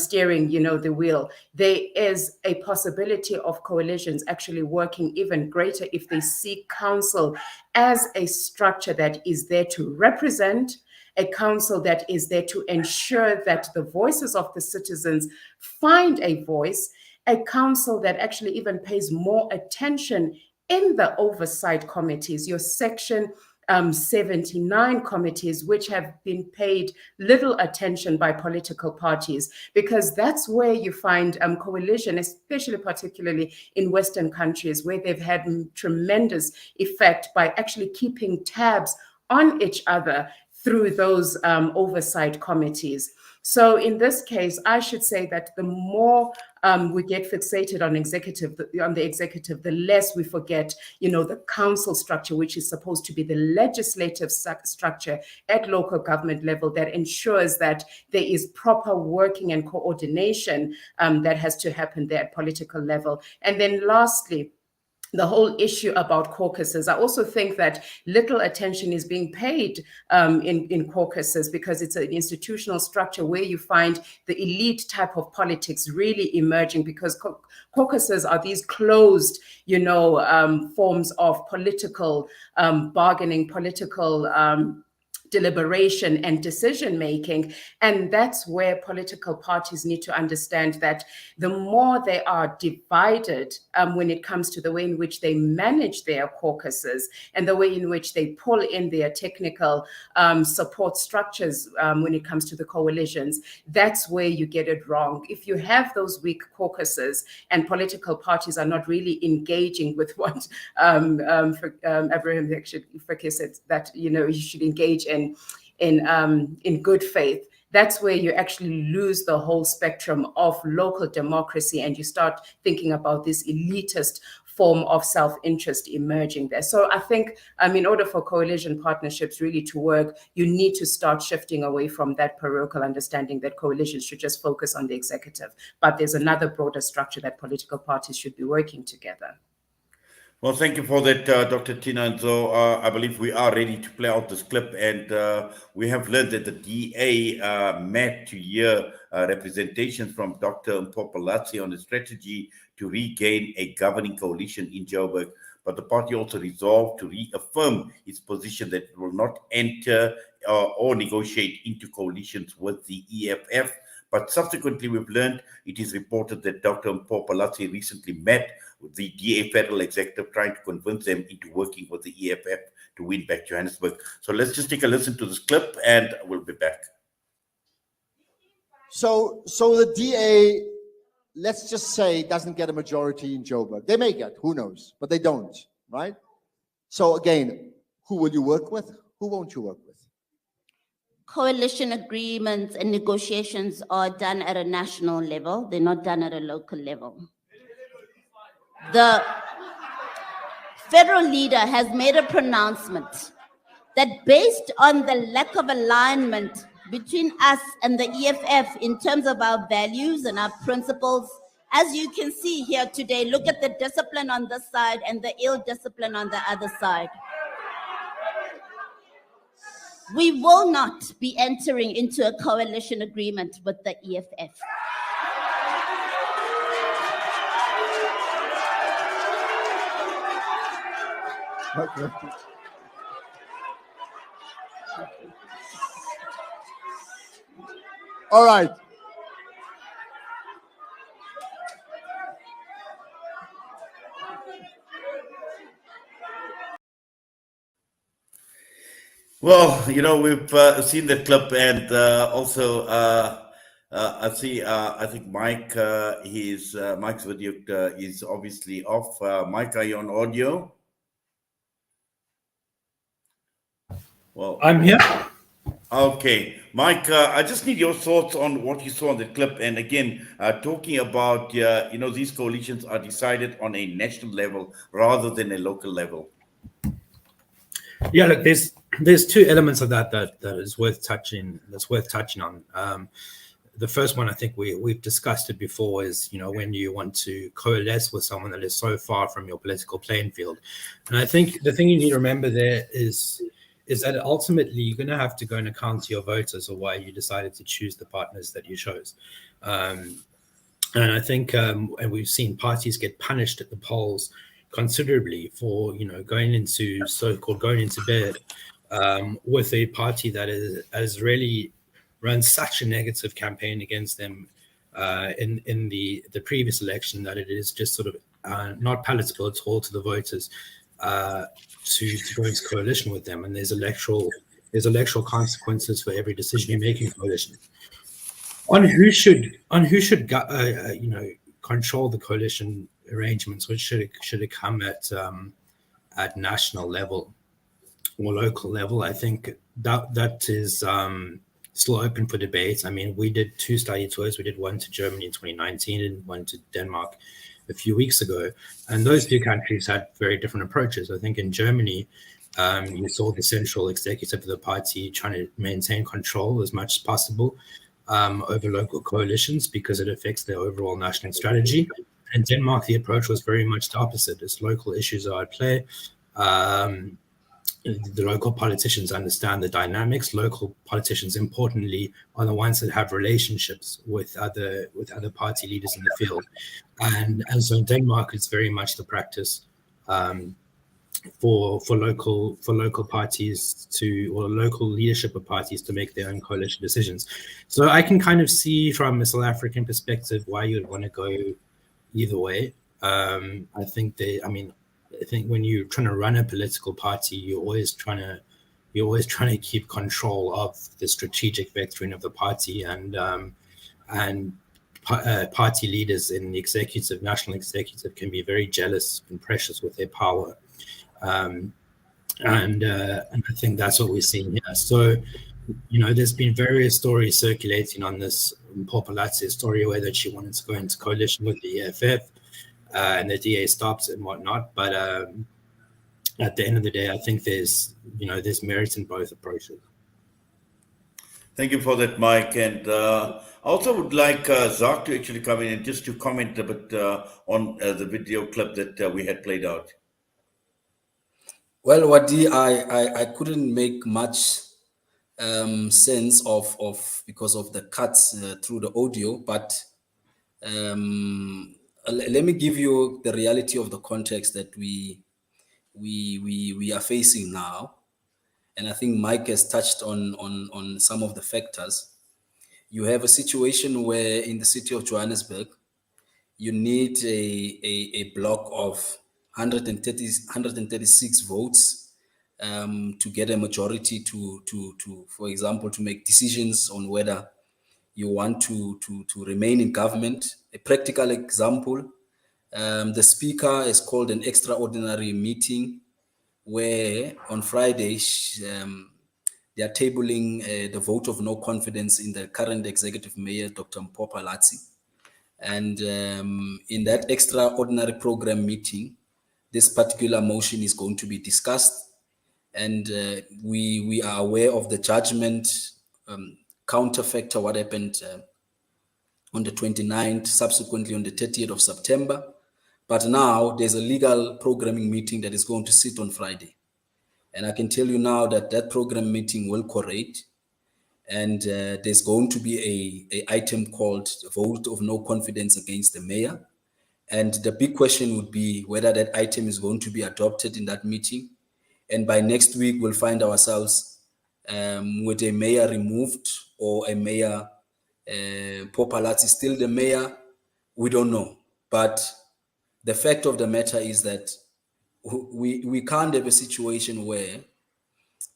steering, the wheel. There is a possibility of coalitions actually working even greater if they see council as a structure that is there to represent, a council that is there to ensure that the voices of the citizens find a voice, a council that actually even pays more attention in the oversight committees, your section 79 committees, which have been paid little attention by political parties, because that's where you find coalition, especially particularly in Western countries, where they've had tremendous effect by actually keeping tabs on each other through those oversight committees. So in this case, I should say that the more we get fixated on the executive, the less we forget, the council structure, which is supposed to be the legislative structure at local government level that ensures that there is proper working and coordination that has to happen there at political level. And then lastly, the whole issue about caucuses. I also think that little attention is being paid in caucuses, because it's an institutional structure where you find the elite type of politics really emerging, because caucuses are these closed, forms of political bargaining, political deliberation and decision making. And that's where political parties need to understand that the more they are divided when it comes to the way in which they manage their caucuses and the way in which they pull in their technical support structures when it comes to the coalitions, that's where you get it wrong. If you have those weak caucuses and political parties are not really engaging with what Ebrahim actually Fakir said, that you should engage in good faith, that's where you actually lose the whole spectrum of local democracy and you start thinking about this elitist form of self-interest emerging there. So I think in order for coalition partnerships really to work, you need to start shifting away from that parochial understanding that coalitions should just focus on the executive. But there's another broader structure that political parties should be working together. Well, thank you for that, Dr. Thina. And so I believe we are ready to play out this clip. And we have learned that the DA met to hear representation from Dr. Mpopalatsi on the strategy to regain a governing coalition in Joburg. But the party also resolved to reaffirm its position that it will not enter or negotiate into coalitions with the EFF. But subsequently, we've learned, it is reported that Dr. Mpopalatsi recently met with the DA federal executive, trying to convince them into working with the EFF to win back Johannesburg. So let's just take a listen to this clip and we'll be back. So the DA, let's just say, doesn't get a majority in Joburg. They may get, who knows, but they don't, right? So again, who will you work with? Who won't you work with? Coalition agreements and negotiations are done at a national level. They're not done at a local level. The federal leader has made a pronouncement that based on the lack of alignment between us and the EFF in terms of our values and our principles, as you can see here today, look at the discipline on this side and the ill discipline on the other side. We will not be entering into a coalition agreement with the EFF. Okay. All right. Well, we've seen that clip, and also I see. I think Mike, Mike's video is obviously off. Mike, are you on audio? Well, I'm here. Okay, Mike, I just need your thoughts on what you saw on the clip. And again, talking about, these coalitions are decided on a national level rather than a local level. Yeah, look, there's two elements of that is worth touching. That's worth touching on. The first one, I think we've discussed it before, is when you want to coalesce with someone that is so far from your political playing field. And I think the thing you need to remember there is that ultimately you're going to have to go and account to your voters or why you decided to choose the partners that you chose. And I think, and we've seen parties get punished at the polls considerably for, going into bed with a party that has really run such a negative campaign against them in the previous election that it is just sort of not palatable at all to the voters to go into coalition with them. And there's electoral consequences for every decision you make in coalition. On who should control the coalition arrangements, which should it come at national level or local level? I think that is still open for debate. I mean, we did 2 study tours. We did one to Germany in 2019 and one to Denmark a few weeks ago, and those 2 countries had very different approaches. I think in Germany, you saw the central executive of the party trying to maintain control as much as possible over local coalitions because it affects their overall national strategy. In Denmark, the approach was very much the opposite. As local issues are at play, the local politicians understand the dynamics. Local politicians, importantly, are the ones that have relationships with other party leaders in the field. And so in Denmark, it's very much the practice for local parties to, or local leadership of parties to make their own coalition decisions. So I can kind of see from a South African perspective why you'd want to go either way. I think when you're trying to run a political party, you're always trying to keep control of the strategic vectoring of the party, and party leaders in the national executive can be very jealous and precious with their power. And I think that's what we're seeing here. So, there's been various stories circulating on this Popalatse story, whether she wanted to go into coalition with the EFF, and the DA stopped and whatnot. But at the end of the day, I think there's merit in both approaches. Thank you for that, Mike. And I also would like Zark to actually come in and just to comment a bit on the video clip that we had played out. Well, Wadi, I couldn't make much sense of because of the cuts through the audio, but let me give you the reality of the context that we are facing now. And I think Mike has touched on some of the factors. You have a situation where in the city of Johannesburg, you need a block of 136 votes to get a majority to, for example, to make decisions on whether you want to remain in government. A practical example, the speaker has called an extraordinary meeting where on Friday they are tabling the vote of no confidence in the current executive mayor, Dr. Popalatse. And in that extraordinary program meeting, this particular motion is going to be discussed. And we are aware of the judgment counterfactor, what happened on the 29th, subsequently on the 30th of September. But now there's a legal programming meeting that is going to sit on Friday. And I can tell you now that that program meeting will correct. And there's going to be a item called vote of no confidence against the mayor. And the big question would be whether that item is going to be adopted in that meeting. And by next week, we'll find ourselves with a mayor removed or a mayor, Popalatse still the mayor. We don't know. But the fact of the matter is that we can't have a situation where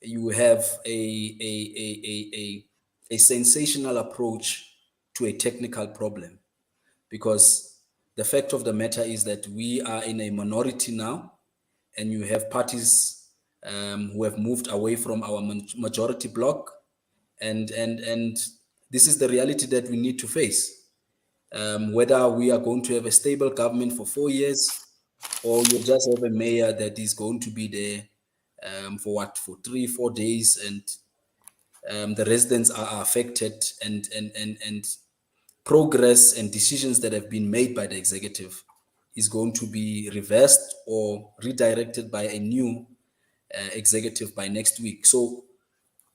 you have a sensational approach to a technical problem, because the fact of the matter is that we are in a minority now, and you have parties who have moved away from our majority bloc, and this is the reality that we need to face. Whether we are going to have a stable government for 4 years, or you just have a mayor that is going to be there for 3-4 days, and the residents are affected, and progress and decisions that have been made by the executive is going to be reversed or redirected by a new executive by next week. So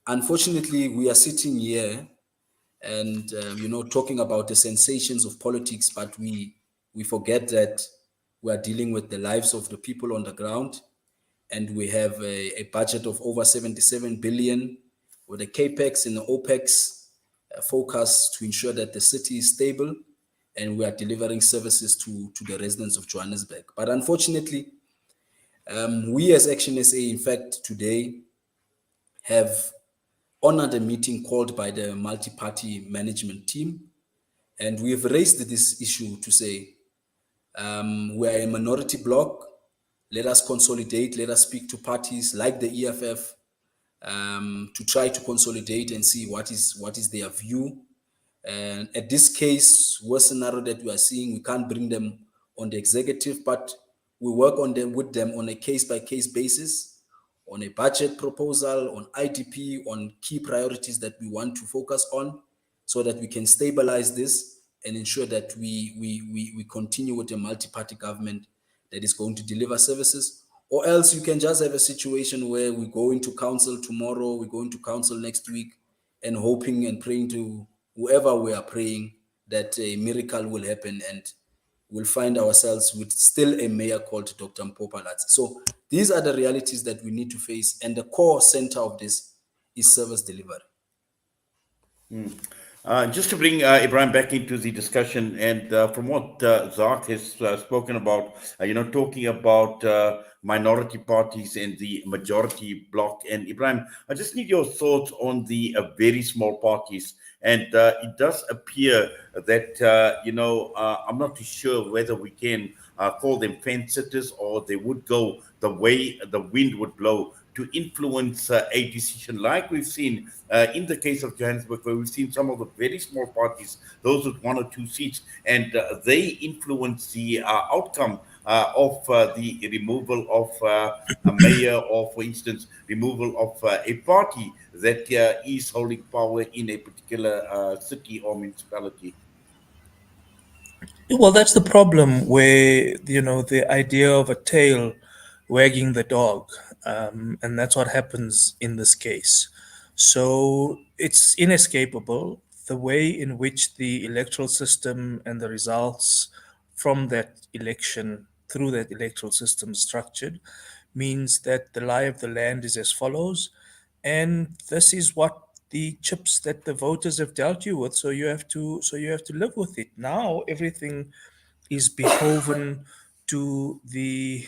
unfortunately, we are sitting here and talking about the sensations of politics, but we forget that we are dealing with the lives of the people on the ground, and we have a budget of over 77 billion with a capex and the opex focus to ensure that the city is stable and we are delivering services to the residents of Johannesburg. But unfortunately, we as ActionSA, in fact, today have honored a meeting called by the multi-party management team, and we have raised this issue to say we are a minority bloc. Let us consolidate. Let us speak to parties like the EFF to try to consolidate and see what is their view. And at this case, worst scenario that we are seeing, we can't bring them on the executive, but we work on them with them on a case-by-case basis, on a budget proposal, on IDP, on key priorities that we want to focus on, so that we can stabilize this and ensure that we continue with a multi-party government that is going to deliver services. Or else you can just have a situation where we go into council tomorrow, we go into council next week, and hoping and praying to whoever we are praying that a miracle will happen and we'll find ourselves with still a mayor called Dr. Mpopalatsi. So these are the realities that we need to face, and the core center of this is service delivery. Just to bring Ebrahim back into the discussion, and from what Zark has spoken about, talking about minority parties and the majority bloc. And Ebrahim, I just need your thoughts on the very small parties. And it does appear that, I'm not too sure whether we can call them fence sitters, or they would go the way the wind would blow to influence a decision, like we've seen in the case of Johannesburg, where we've seen some of the very small parties, those with 1 or 2 seats, and they influence the outcome of the removal of a mayor, or, for instance, removal of a party that is holding power in a particular city or municipality. Well, that's the problem where, the idea of a tail wagging the dog. And that's what happens in this case. So it's inescapable. The way in which the electoral system and the results from that election through that electoral system is structured means that the lie of the land is as follows. And this is what the chips that the voters have dealt you with. So you have to live with it. Now everything is beholden to the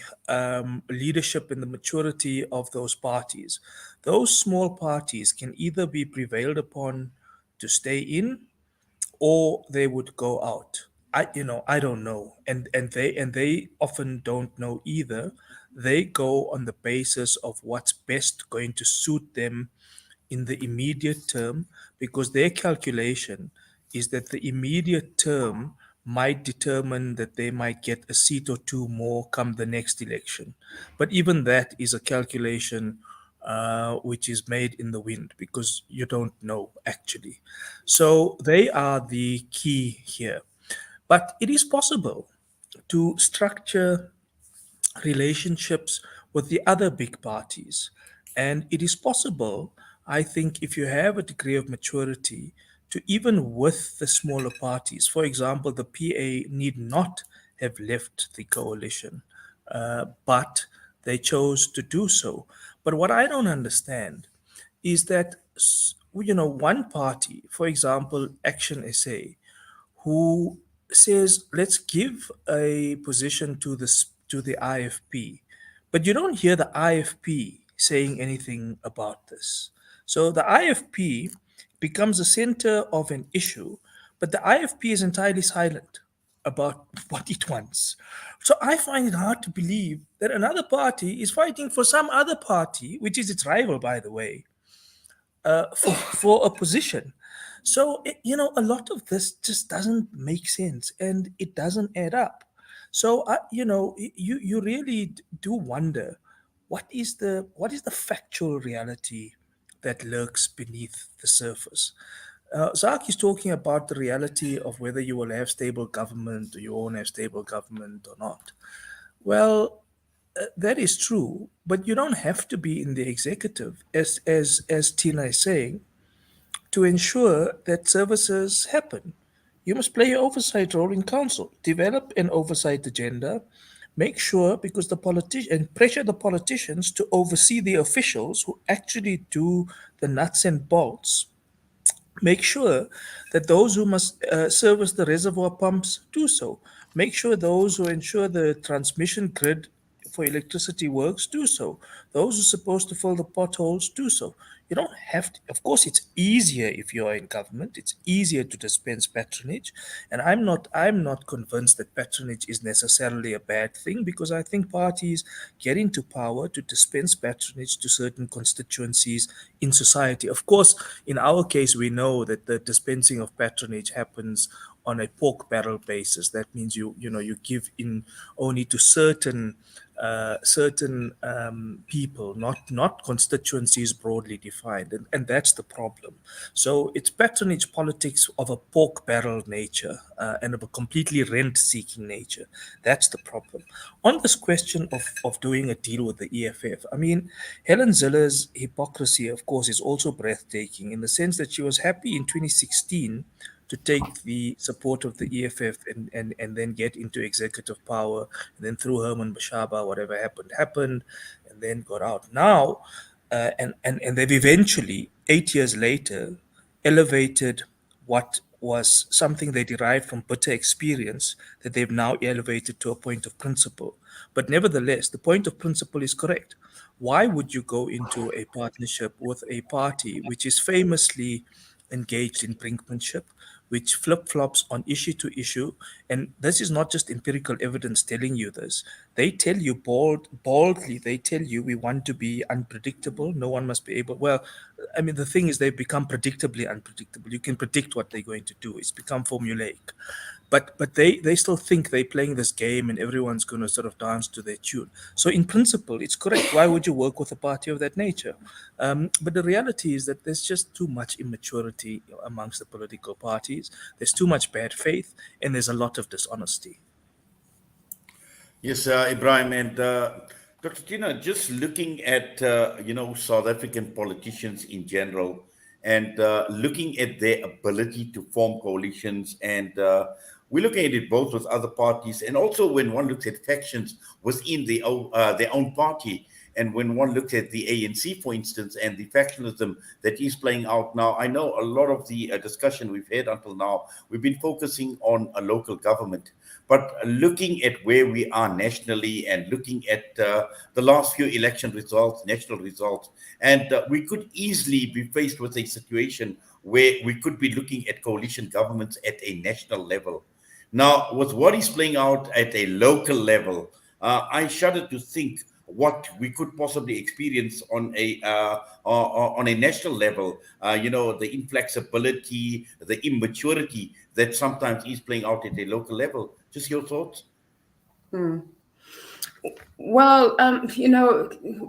leadership and the maturity of those parties. Those small parties can either be prevailed upon to stay in, or they would go out. I don't know, and they often don't know either. They go on the basis of what's best going to suit them in the immediate term, because their calculation is that the immediate term might determine that they might get a seat or two more come the next election. But even that is a calculation which is made in the wind, because you don't know actually. So they are the key here. But it is possible to structure relationships with the other big parties. And it is possible, I think, if you have a degree of maturity, to even with the smaller parties, for example, the PA need not have left the coalition, but they chose to do so. But what I don't understand is that, one party, for example, ActionSA, who says, let's give a position to the IFP, but you don't hear the IFP saying anything about this. So the IFP becomes the center of an issue, but the IFP is entirely silent about what it wants. So I find it hard to believe that another party is fighting for some other party, which is its rival, by the way, for a position. So a lot of this just doesn't make sense, and it doesn't add up. So you really do wonder, what is the factual reality that lurks beneath the surface. Zark is talking about the reality of whether you will have stable government or you won't have stable government or not. Well, that is true, but you don't have to be in the executive, as Thina is saying, to ensure that services happen. You must play your oversight role in council, develop an oversight agenda, make sure, because the politician, and pressure the politicians to oversee the officials who actually do the nuts and bolts. Make sure that those who must service the reservoir pumps do so. Make sure those who ensure the transmission grid for electricity works do so. Those who are supposed to fill the potholes do so. You don't have to, of course, it's easier if you are in government. It's easier to dispense patronage. And I'm not convinced that patronage is necessarily a bad thing, because I think parties get into power to dispense patronage to certain constituencies in society. Of course, in our case, we know that the dispensing of patronage happens on a pork barrel basis. That means you give in only to certain people, not constituencies broadly defined, and that's the problem. So it's patronage politics of a pork barrel nature, and of a completely rent-seeking nature. That's the problem. On this question of doing a deal with the EFF, I mean, Helen Zille's hypocrisy, of course, is also breathtaking, in the sense that she was happy in 2016 to take the support of the EFF and then get into executive power. And then through Herman Bashaba, whatever happened, and then got out. Now, and they've eventually, 8 years later, elevated what was something they derived from bitter experience that they've now elevated to a point of principle. But nevertheless, the point of principle is correct. Why would you go into a partnership with a party which is famously engaged in brinkmanship, which flip-flops on issue to issue? And this is not just empirical evidence telling you this. They tell you boldly, they tell you we want to be unpredictable. No one must be able, well, I mean, the thing is they've become predictably unpredictable. You can predict what they're going to do. It's become formulaic. But they still think they're playing this game and everyone's going to sort of dance to their tune. So in principle, it's correct. Why would you work with a party of that nature? But the reality is that there's just too much immaturity amongst the political parties. There's too much bad faith, and there's a lot of dishonesty. Yes, Ebrahim, and Dr. Thina, just looking at South African politicians in general, and looking at their ability to form coalitions, and we're looking at it both with other parties, and also when one looks at factions within their own party, and when one looks at the ANC, for instance, and the factionalism that is playing out now. I know a lot of the discussion we've had until now, we've been focusing on a local government. But looking at where we are nationally and looking at the last few election results, national results, and we could easily be faced with a situation where we could be looking at coalition governments at a national level. Now, with what is playing out at a local level, I shudder to think what we could possibly experience on a national level. The inflexibility, the immaturity that sometimes is playing out at a local level. Just your thoughts? Well,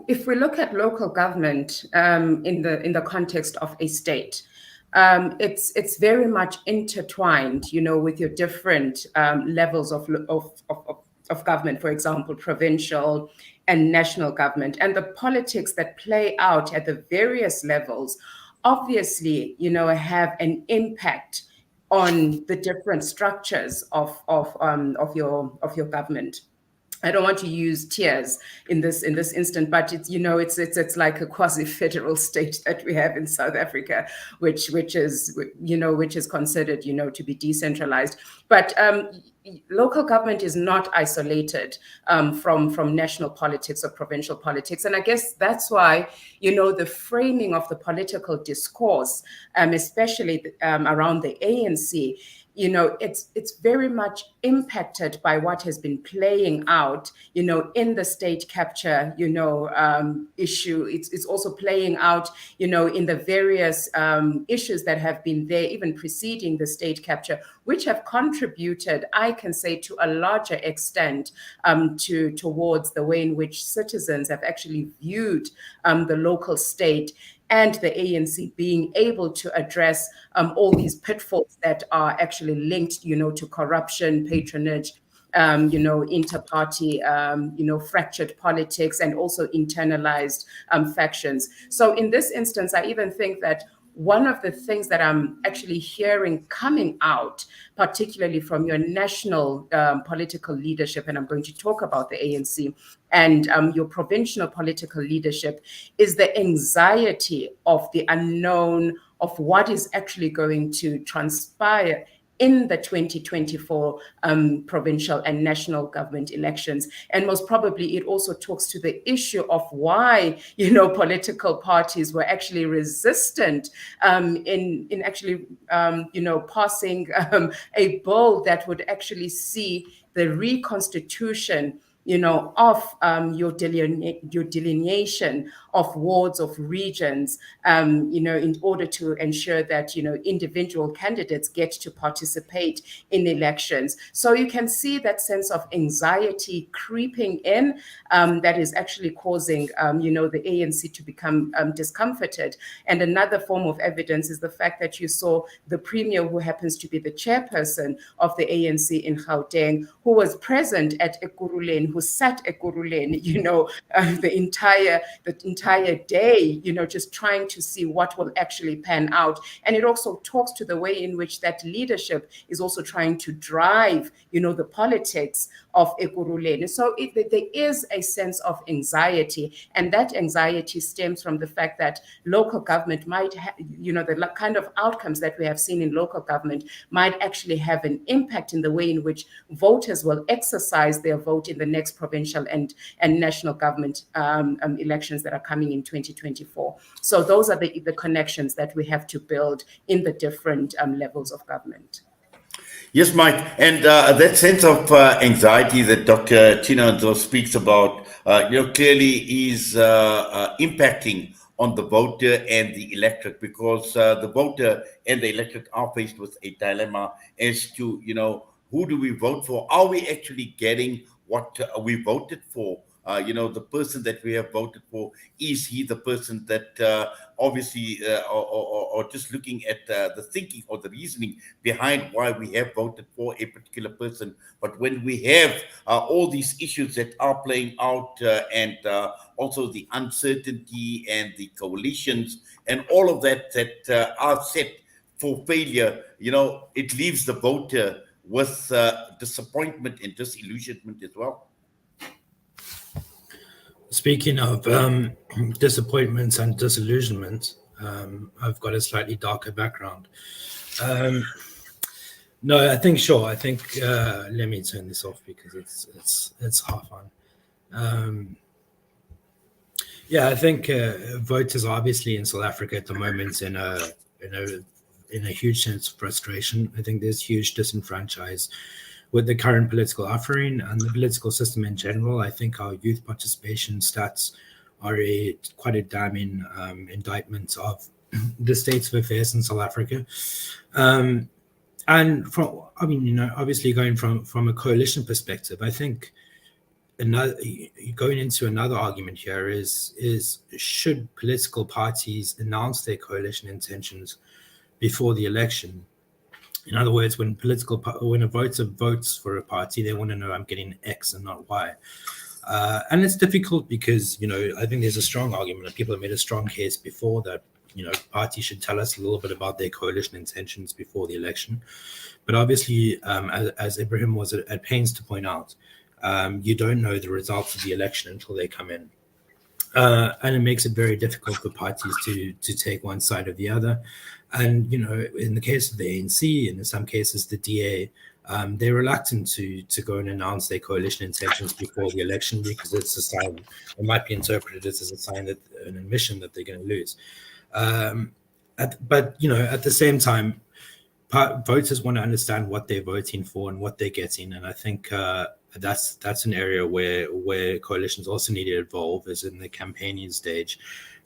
if we look at local government in the context of a state, it's very much intertwined, with your different levels of government, for example, provincial and national government, and the politics that play out at the various levels, obviously, have an impact on the different structures of your government. I don't want to use tiers in this instant, but it's like a quasi-federal state that we have in South Africa, which is considered to be decentralized. But local government is not isolated from national politics or provincial politics, and I guess that's why the framing of the political discourse, especially around the ANC. It's very much impacted by what has been playing out, in the state capture, issue. It's also playing out, in the various issues that have been there, even preceding the state capture, which have contributed, I can say, to a larger extent towards the way in which citizens have actually viewed the local state, and the ANC being able to address all these pitfalls that are actually linked, to corruption, patronage, inter-party, fractured politics, and also internalized factions. So in this instance, I even think that one of the things that I'm actually hearing coming out, particularly from your national political leadership, and I'm going to talk about the ANC, and your provincial political leadership, is the anxiety of the unknown, of what is actually going to transpire in the 2024 provincial and national government elections. And most probably it also talks to the issue of why, political parties were actually resistant in actually, passing a bill that would actually see the reconstitution of your delineation of wards, of regions, in order to ensure that, individual candidates get to participate in elections. So you can see that sense of anxiety creeping in that is actually causing, the ANC to become discomforted. And another form of evidence is the fact that you saw the premier, who happens to be the chairperson of the ANC in Gauteng, who was present at Ekurhuleni, who sat ekurhuleni, the entire day, just trying to see what will actually pan out. And it also talks to the way in which that leadership is also trying to drive, the politics of ekurhuleni. So there is a sense of anxiety, and that anxiety stems from the fact that local government might have, the kind of outcomes that we have seen in local government might actually have an impact in the way in which voters will exercise their vote in the next provincial and national government elections that are coming in 2024. So those are the connections that we have to build in the different levels of government. Yes, Mike, and that sense of anxiety that Dr. Thina speaks about, clearly is impacting on the voter and the electorate, because the voter and the electorate are faced with a dilemma as to, who do we vote for? Are we actually getting what we voted for? The person that we have voted for, is he the person that obviously, or just looking at the thinking or the reasoning behind why we have voted for a particular person? But when we have all these issues that are playing out, and also the uncertainty and the coalitions and all of that are set for failure, it leaves the voter with disappointment and disillusionment as well. Speaking of disappointments and disillusionment, I've got a slightly darker background. No, I think let me turn this off because it's half on. I think voters are obviously in South Africa at the moment in a huge sense of frustration. I think there's huge disenfranchisement with the current political offering and the political system in general. I think our youth participation stats are quite a damning indictment of the state of affairs in South Africa. And obviously going from a coalition perspective, I think going into another argument here is should political parties announce their coalition intentions before the election? In other words, when a voter votes for a party, they want to know, I'm getting X and not Y. And it's difficult because, I think there's a strong argument, and people have made a strong case before that, parties should tell us a little bit about their coalition intentions before the election. But obviously, as Ebrahim was at pains to point out, you don't know the results of the election until they come in. And it makes it very difficult for parties to take one side or the other. And, in the case of the ANC, and in some cases the DA, they're reluctant to go and announce their coalition intentions before the election because it's a sign, it might be interpreted as a sign that an admission that they're going to lose. But at the same time, voters want to understand what they're voting for and what they're getting. And I think that's an area where coalitions also need to evolve, is in the campaigning stage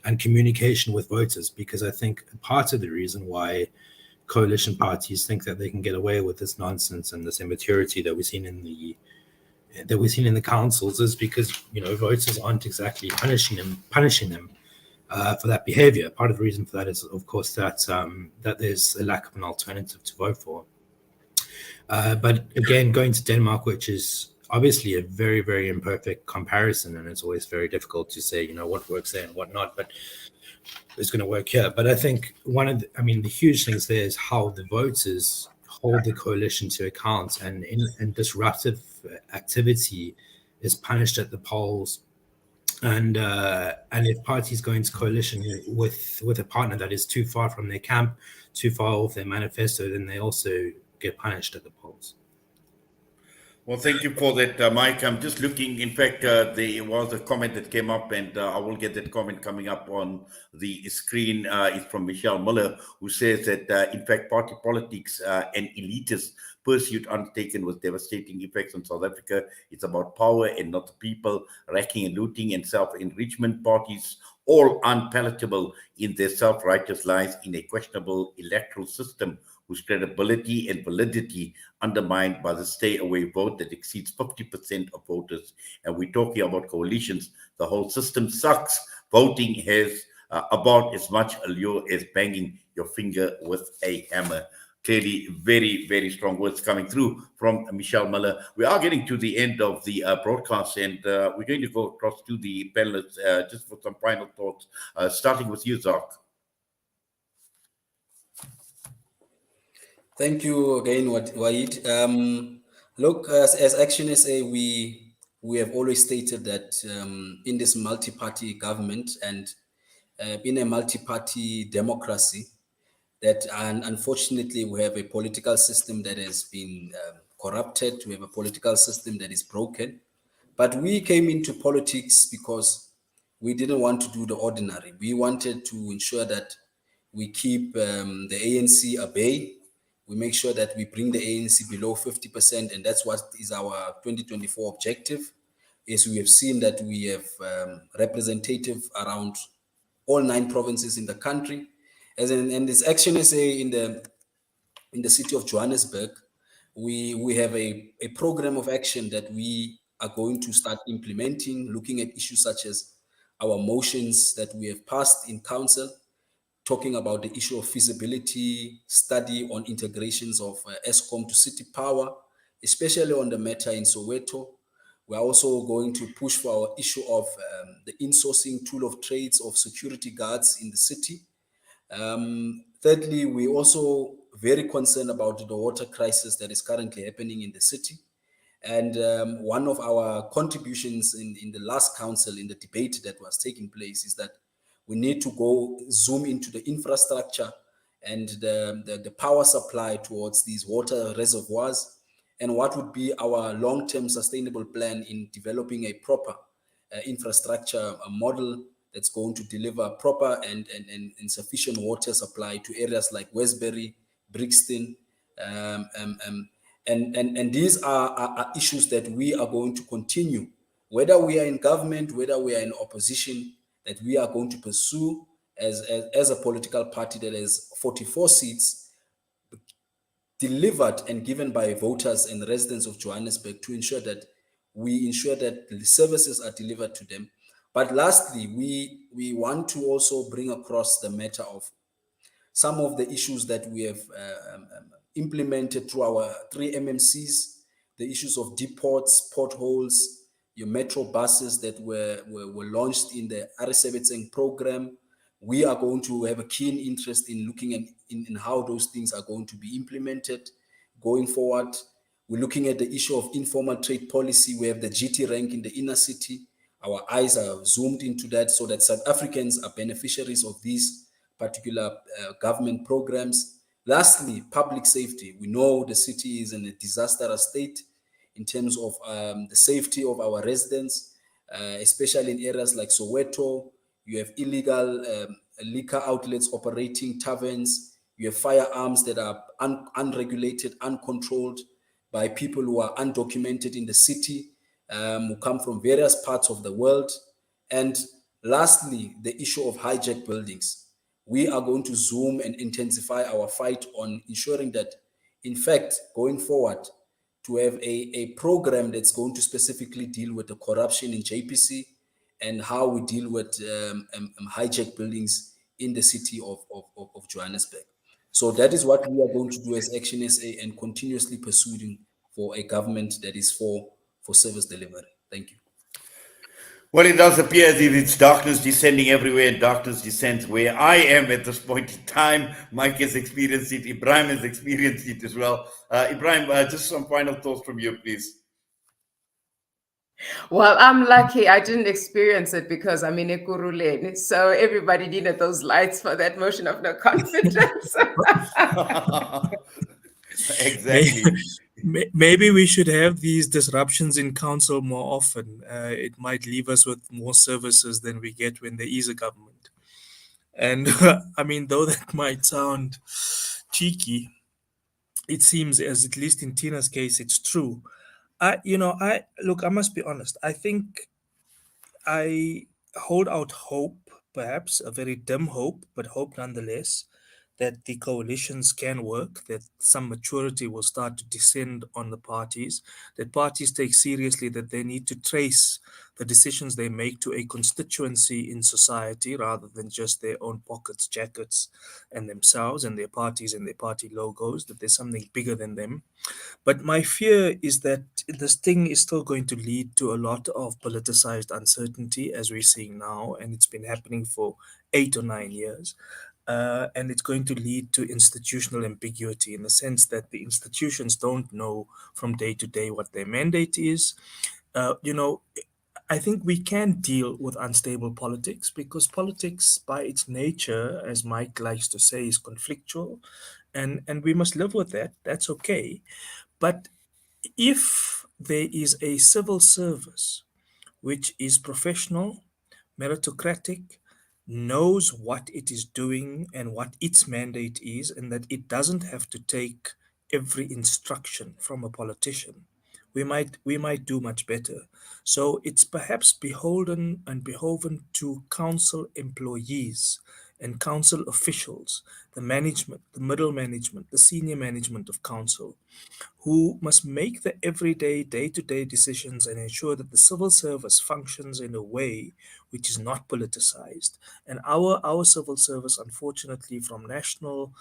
and communication with voters, because I think part of the reason why coalition parties think that they can get away with this nonsense and this immaturity that we've seen in the councils is because voters aren't exactly punishing them for that behavior. Part of the reason for that is, of course, that there's a lack of an alternative to vote for. But again, going to Denmark, which is obviously a very, very imperfect comparison, and it's always very difficult to say, what works there and what not, but it's going to work here. But I think the huge things there is how the voters hold the coalition to account, and disruptive activity is punished at the polls. And if parties go into coalition with a partner that is too far from their camp, too far off their manifesto, then they also get punished at the polls. Well, thank you for that, Mike. I'm just looking. In fact, there was a comment that came up, and I will get that comment coming up on the screen. It's from Michelle Muller, who says that, in fact, party politics and elitist pursuit undertaken with devastating effects on South Africa. It's about power and not the people, racking and looting and self-enrichment parties, all unpalatable in their self-righteous lies in a questionable electoral system whose credibility and validity undermined by the stay-away vote that exceeds 50% of voters. And we're talking about coalitions. The whole system sucks. Voting has about as much allure as banging your finger with a hammer. Clearly, very, very strong words coming through from Michelle Miller. We are getting to the end of the broadcast, and we're going to go across to the panelists just for some final thoughts, starting with you, Zark. Thank you again, Waid. Look, as ActionSA, we have always stated that in this multi-party government and in a multi-party democracy, that unfortunately we have a political system that has been corrupted. We have a political system that is broken. But we came into politics because we didn't want to do the ordinary. We wanted to ensure that we keep the ANC at bay. We make sure that we bring the ANC below 50%, and that's what is our 2024 objective. Is we have seen that we have representative around all 9 provinces in the country, and this ActionSA in the city of Johannesburg, we have a program of action that we are going to start implementing, looking at issues such as our motions that we have passed in council, talking about the issue of feasibility study on integrations of ESCOM to city power, especially on the matter in Soweto. We're also going to push for our issue of the insourcing tool of trades of security guards in the city. Thirdly, we're also very concerned about the water crisis that is currently happening in the city. And one of our contributions in the last council, in the debate that was taking place, is that we need to go zoom into the infrastructure and the power supply towards these water reservoirs, and what would be our long-term sustainable plan in developing a proper infrastructure model that's going to deliver proper and sufficient water supply to areas like Westbury, Brixton, and these are issues that we are going to continue, whether we are in government, whether we are in opposition, that we are going to pursue as a political party that has 44 seats delivered and given by voters and residents of Johannesburg to ensure that the services are delivered to them. But lastly, we want to also bring across the matter of some of the issues that we have implemented through our 3 MMCs, the issues of depots, potholes, your metro buses that were launched in the ARI program. We are going to have a keen interest in looking at in how those things are going to be implemented going forward. We're looking at the issue of informal trade policy. We have the GT rank in the inner city. Our eyes are zoomed into that so that South Africans are beneficiaries of these particular government programs. Lastly, public safety. We know the city is in a disastrous state in terms of the safety of our residents, especially in areas like Soweto. You have illegal liquor outlets operating, taverns. You have firearms that are unregulated, uncontrolled by people who are undocumented in the city, who come from various parts of the world. And lastly, the issue of hijacked buildings. We are going to zoom and intensify our fight on ensuring that, in fact, going forward, to have a program that's going to specifically deal with the corruption in JPC and how we deal with hijacked buildings in the city of Johannesburg. So that is what we are going to do as ActionSA and continuously pursuing for a government that is for service delivery. Thank you. Well, it does appear as if it's darkness descending everywhere, and darkness descends where I am at this point in time. Mike has experienced it. Ebrahim has experienced it as well. Ebrahim, just some final thoughts from you, please. Well, I'm lucky I didn't experience it because I'm in Ekurhuleni. So everybody needed those lights for that motion of no confidence. Exactly. Maybe we should have these disruptions in council more often. It might leave us with more services than we get when there is a government. And I mean, though that might sound cheeky, it seems, as at least in Thina's case, it's true. I must be honest. I think I hold out hope, perhaps a very dim hope, but hope nonetheless, that the coalitions can work, that some maturity will start to descend on the parties, that parties take seriously that they need to trace the decisions they make to a constituency in society rather than just their own pockets, jackets, and themselves and their parties and their party logos, that there's something bigger than them. But my fear is that this thing is still going to lead to a lot of politicized uncertainty as we're seeing now, and it's been happening for 8 or 9 years. And it's going to lead to institutional ambiguity in the sense that the institutions don't know from day to day what their mandate is. You know, I think we can deal with unstable politics because politics, by its nature, as Mike likes to say, is conflictual, and we must live with that. That's okay. But if there is a civil service which is professional, meritocratic, knows what it is doing and what its mandate is, and that it doesn't have to take every instruction from a politician, we might do much better. So it's perhaps behoven to council employees and council officials, the management, the middle management, the senior management of council, who must make the everyday, day to day decisions and ensure that the civil service functions in a way which is not politicized. And our civil service, unfortunately, from national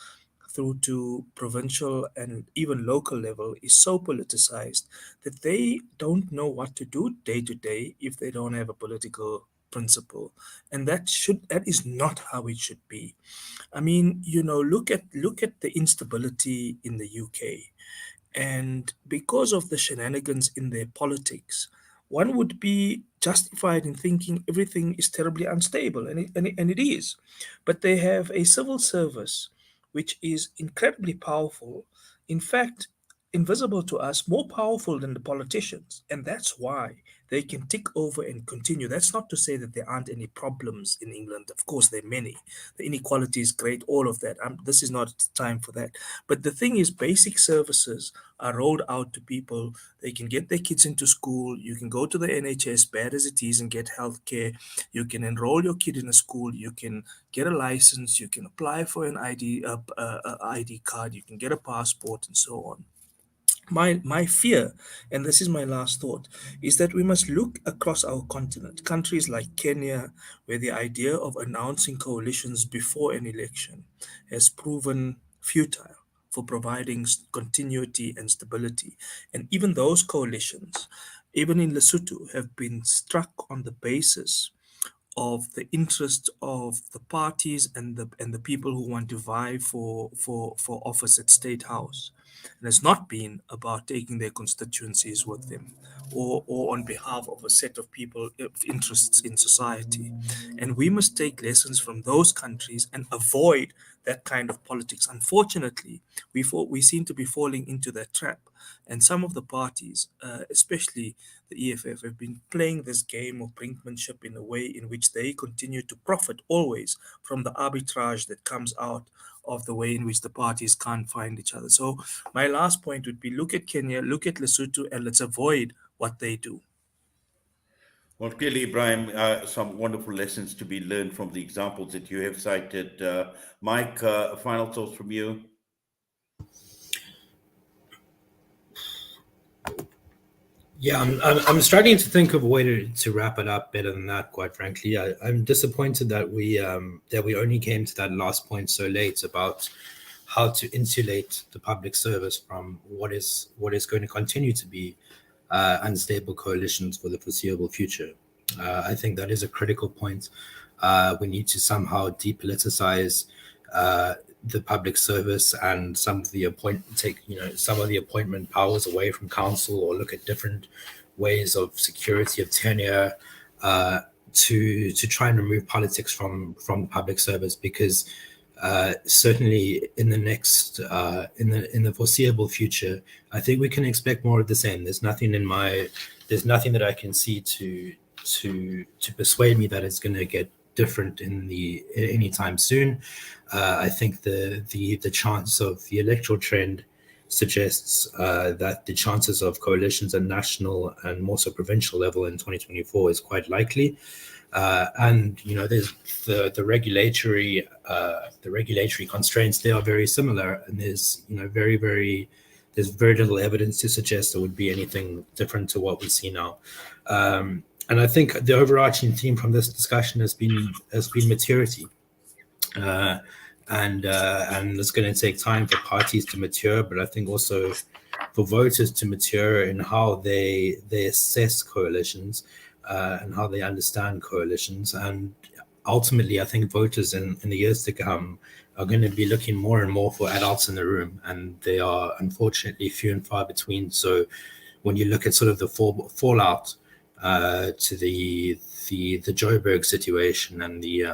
through to provincial and even local level, is so politicized that they don't know what to do day to day if they don't have a political principle. And that is not how it should be. I mean, look at the instability in the UK. And because of the shenanigans in their politics, one would be justified in thinking everything is terribly unstable, and it is. But they have a civil service which is incredibly powerful, in fact, invisible to us, more powerful than the politicians. And that's why they can tick over and continue. That's not to say that there aren't any problems in England. Of course, there are many. The inequality is great, all of that. This is not time for that. But the thing is, basic services are rolled out to people. They can get their kids into school. You can go to the NHS, bad as it is, and get health care. You can enroll your kid in a school. You can get a license. You can apply for an ID card. You can get a passport and so on. My fear, and this is my last thought, is that we must look across our continent, countries like Kenya, where the idea of announcing coalitions before an election has proven futile for providing continuity and stability. And even those coalitions, even in Lesotho, have been struck on the basis of the interest of the parties and the people who want to vie for office at State House. And it's not been about taking their constituencies with them or on behalf of a set of people of interests in society. And we must take lessons from those countries and avoid that kind of politics. Unfortunately, we seem to be falling into that trap. And some of the parties, especially the EFF, have been playing this game of brinkmanship in a way in which they continue to profit always from the arbitrage that comes out of the way in which the parties can't find each other. So my last point would be, look at Kenya, look at Lesotho, and let's avoid what they do. Well, clearly, Ebrahim, some wonderful lessons to be learned from the examples that you have cited. Mike, final thoughts from you? Yeah, I'm starting to think of a way to wrap it up better than that, quite frankly. I'm disappointed that we only came to that last point so late about how to insulate the public service from what is going to continue to be unstable coalitions for the foreseeable future. I think that is a critical point. We need to somehow depoliticize the public service and some of the appointment powers away from council, or look at different ways of security of tenure to try and remove politics from public service, because certainly in the next in the foreseeable future, I think we can expect more of the same. There's nothing that I can see to persuade me that it's going to get different anytime soon. I think the chance of the electoral trend suggests that the chances of coalitions at national and more so provincial level in 2024 is quite likely. And there's the regulatory constraints. They are very similar, and there's there's very little evidence to suggest there would be anything different to what we see now. And I think the overarching theme from this discussion has been maturity. And it's going to take time for parties to mature, but I think also for voters to mature in how they assess coalitions and how they understand coalitions. And ultimately, I think voters in the years to come are going to be looking more and more for adults in the room, and they are unfortunately few and far between. So when you look at sort of the fallout to the Joburg situation and the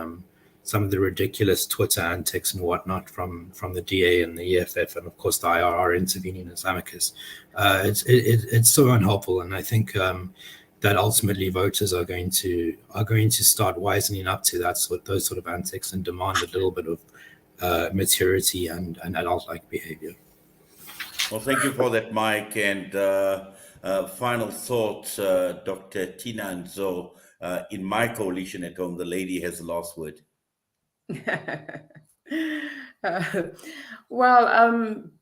some of the ridiculous Twitter antics and whatnot from the DA and the EFF, and of course the IRR intervening as amicus, it's so unhelpful. And I think that ultimately voters are going to start wisening up to those sort of antics and demand a little bit of maturity and adult-like behavior. Well, thank you for that, Mike. And final thoughts, Dr. Thina and Zo. In my coalition at home, the lady has the last word.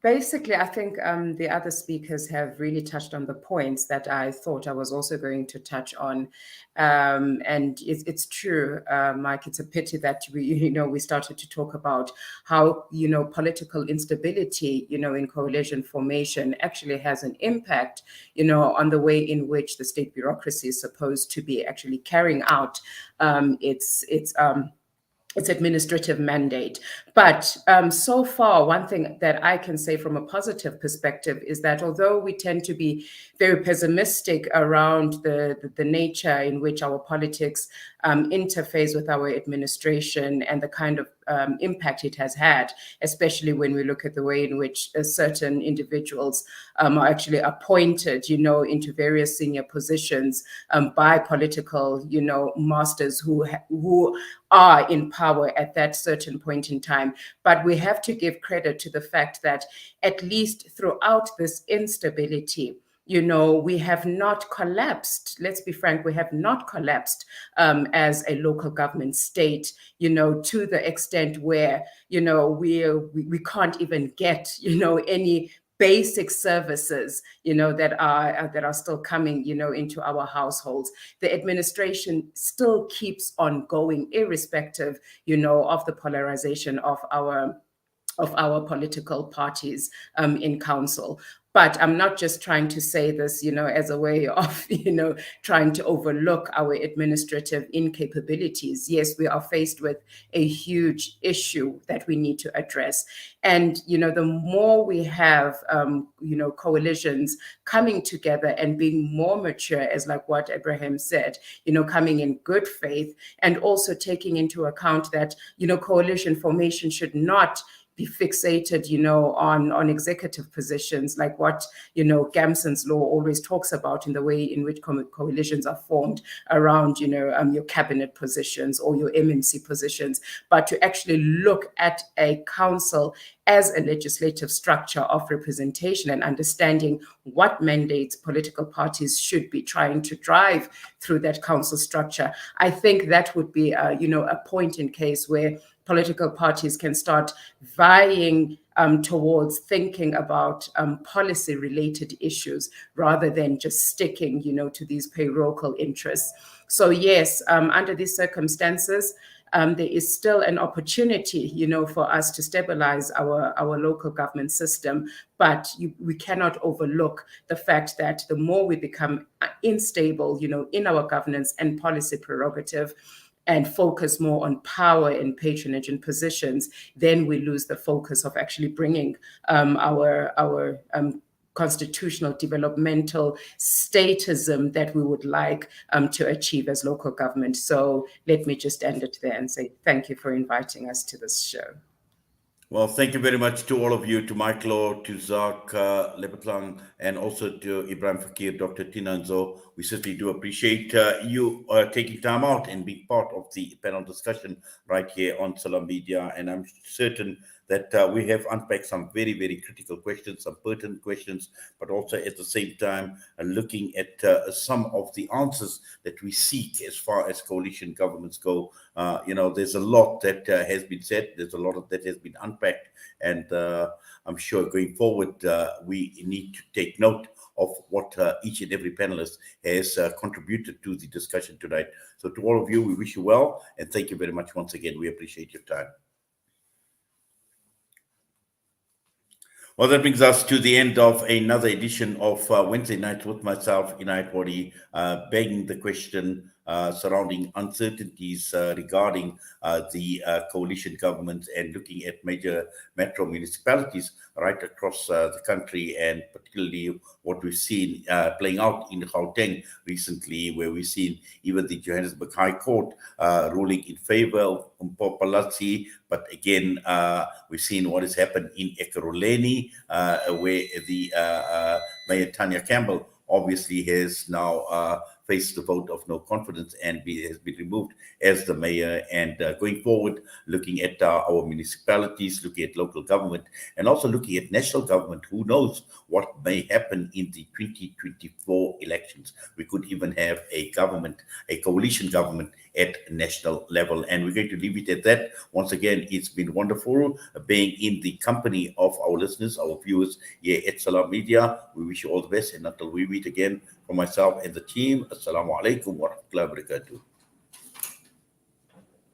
Basically, I think the other speakers have really touched on the points that I thought I was also going to touch on. And it's true, Mike, it's a pity that we started to talk about how, political instability, in coalition formation actually has an impact, on the way in which the state bureaucracy is supposed to be actually carrying out its administrative mandate. But so far, one thing that I can say from a positive perspective is that although we tend to be very pessimistic around the nature in which our politics interface with our administration and the kind of impact it has had, especially when we look at the way in which certain individuals are actually appointed, into various senior positions by political, masters who are in power at that certain point in time. But we have to give credit to the fact that at least throughout this instability, we have not collapsed. Let's be frank, we have not collapsed as a local government state, to the extent where, we can't even get, any basic services, that are still coming, into our households. The administration still keeps on going, irrespective, of the polarization of our political parties in council. But I'm not just trying to say this, as a way of, trying to overlook our administrative incapabilities. Yes, we are faced with a huge issue that we need to address. And, the more we have, coalitions coming together and being more mature, as like what Ebrahim said, coming in good faith, and also taking into account that, coalition formation should not be fixated, on executive positions, like what, Gamson's law always talks about in the way in which coalitions are formed around, your cabinet positions or your MMC positions, but to actually look at a council as a legislative structure of representation and understanding what mandates political parties should be trying to drive through that council structure. I think that would be, a point in case where political parties can start vying towards thinking about policy-related issues rather than just sticking, to these parochial interests. So yes, under these circumstances, there is still an opportunity, for us to stabilize our local government system. But we cannot overlook the fact that the more we become unstable, in our governance and policy prerogative, and focus more on power and patronage and positions, then we lose the focus of actually bringing our constitutional developmental statism that we would like to achieve as local government. So let me just end it there and say thank you for inviting us to this show. Well, thank you very much to all of you, to Michael, to Zark Lebatlang, and also to Ebrahim, Fakir, Dr. Thina and Zo. We certainly do appreciate you taking time out and being part of the panel discussion right here on Salam Media. And I'm certain that we have unpacked some very, very critical questions, some pertinent questions, but also at the same time looking at some of the answers that we seek as far as coalition governments go. There's a lot that has been said. There's a lot that has been unpacked, and I'm sure going forward we need to take note of what each and every panelist has contributed to the discussion tonight. So to all of you, we wish you well, and thank you very much once again. We appreciate your time. Well, that brings us to the end of another edition of Wednesday Night with myself, Inayat Wadi, begging the question surrounding uncertainties regarding the coalition governments and looking at major metro municipalities right across the country, and particularly what we've seen playing out in Gauteng recently, where we've seen even the Johannesburg High Court ruling in favor of Mpopalazzi. But again, we've seen what has happened in Ekurhuleni, where the Mayor Tanya Campbell obviously has now faced the vote of no confidence and has been removed as the mayor. And going forward, looking at our municipalities, looking at local government, and also looking at national government, who knows what may happen in the 2024 elections. We could even have a coalition government at national level. And we're going to leave it at that. Once again, it's been wonderful being in the company of our listeners, our viewers here at Salam Media. We wish you all the best, and until we meet again, from myself and the team, Assalamu alaikum wa rahmatullahi wa barakatuh.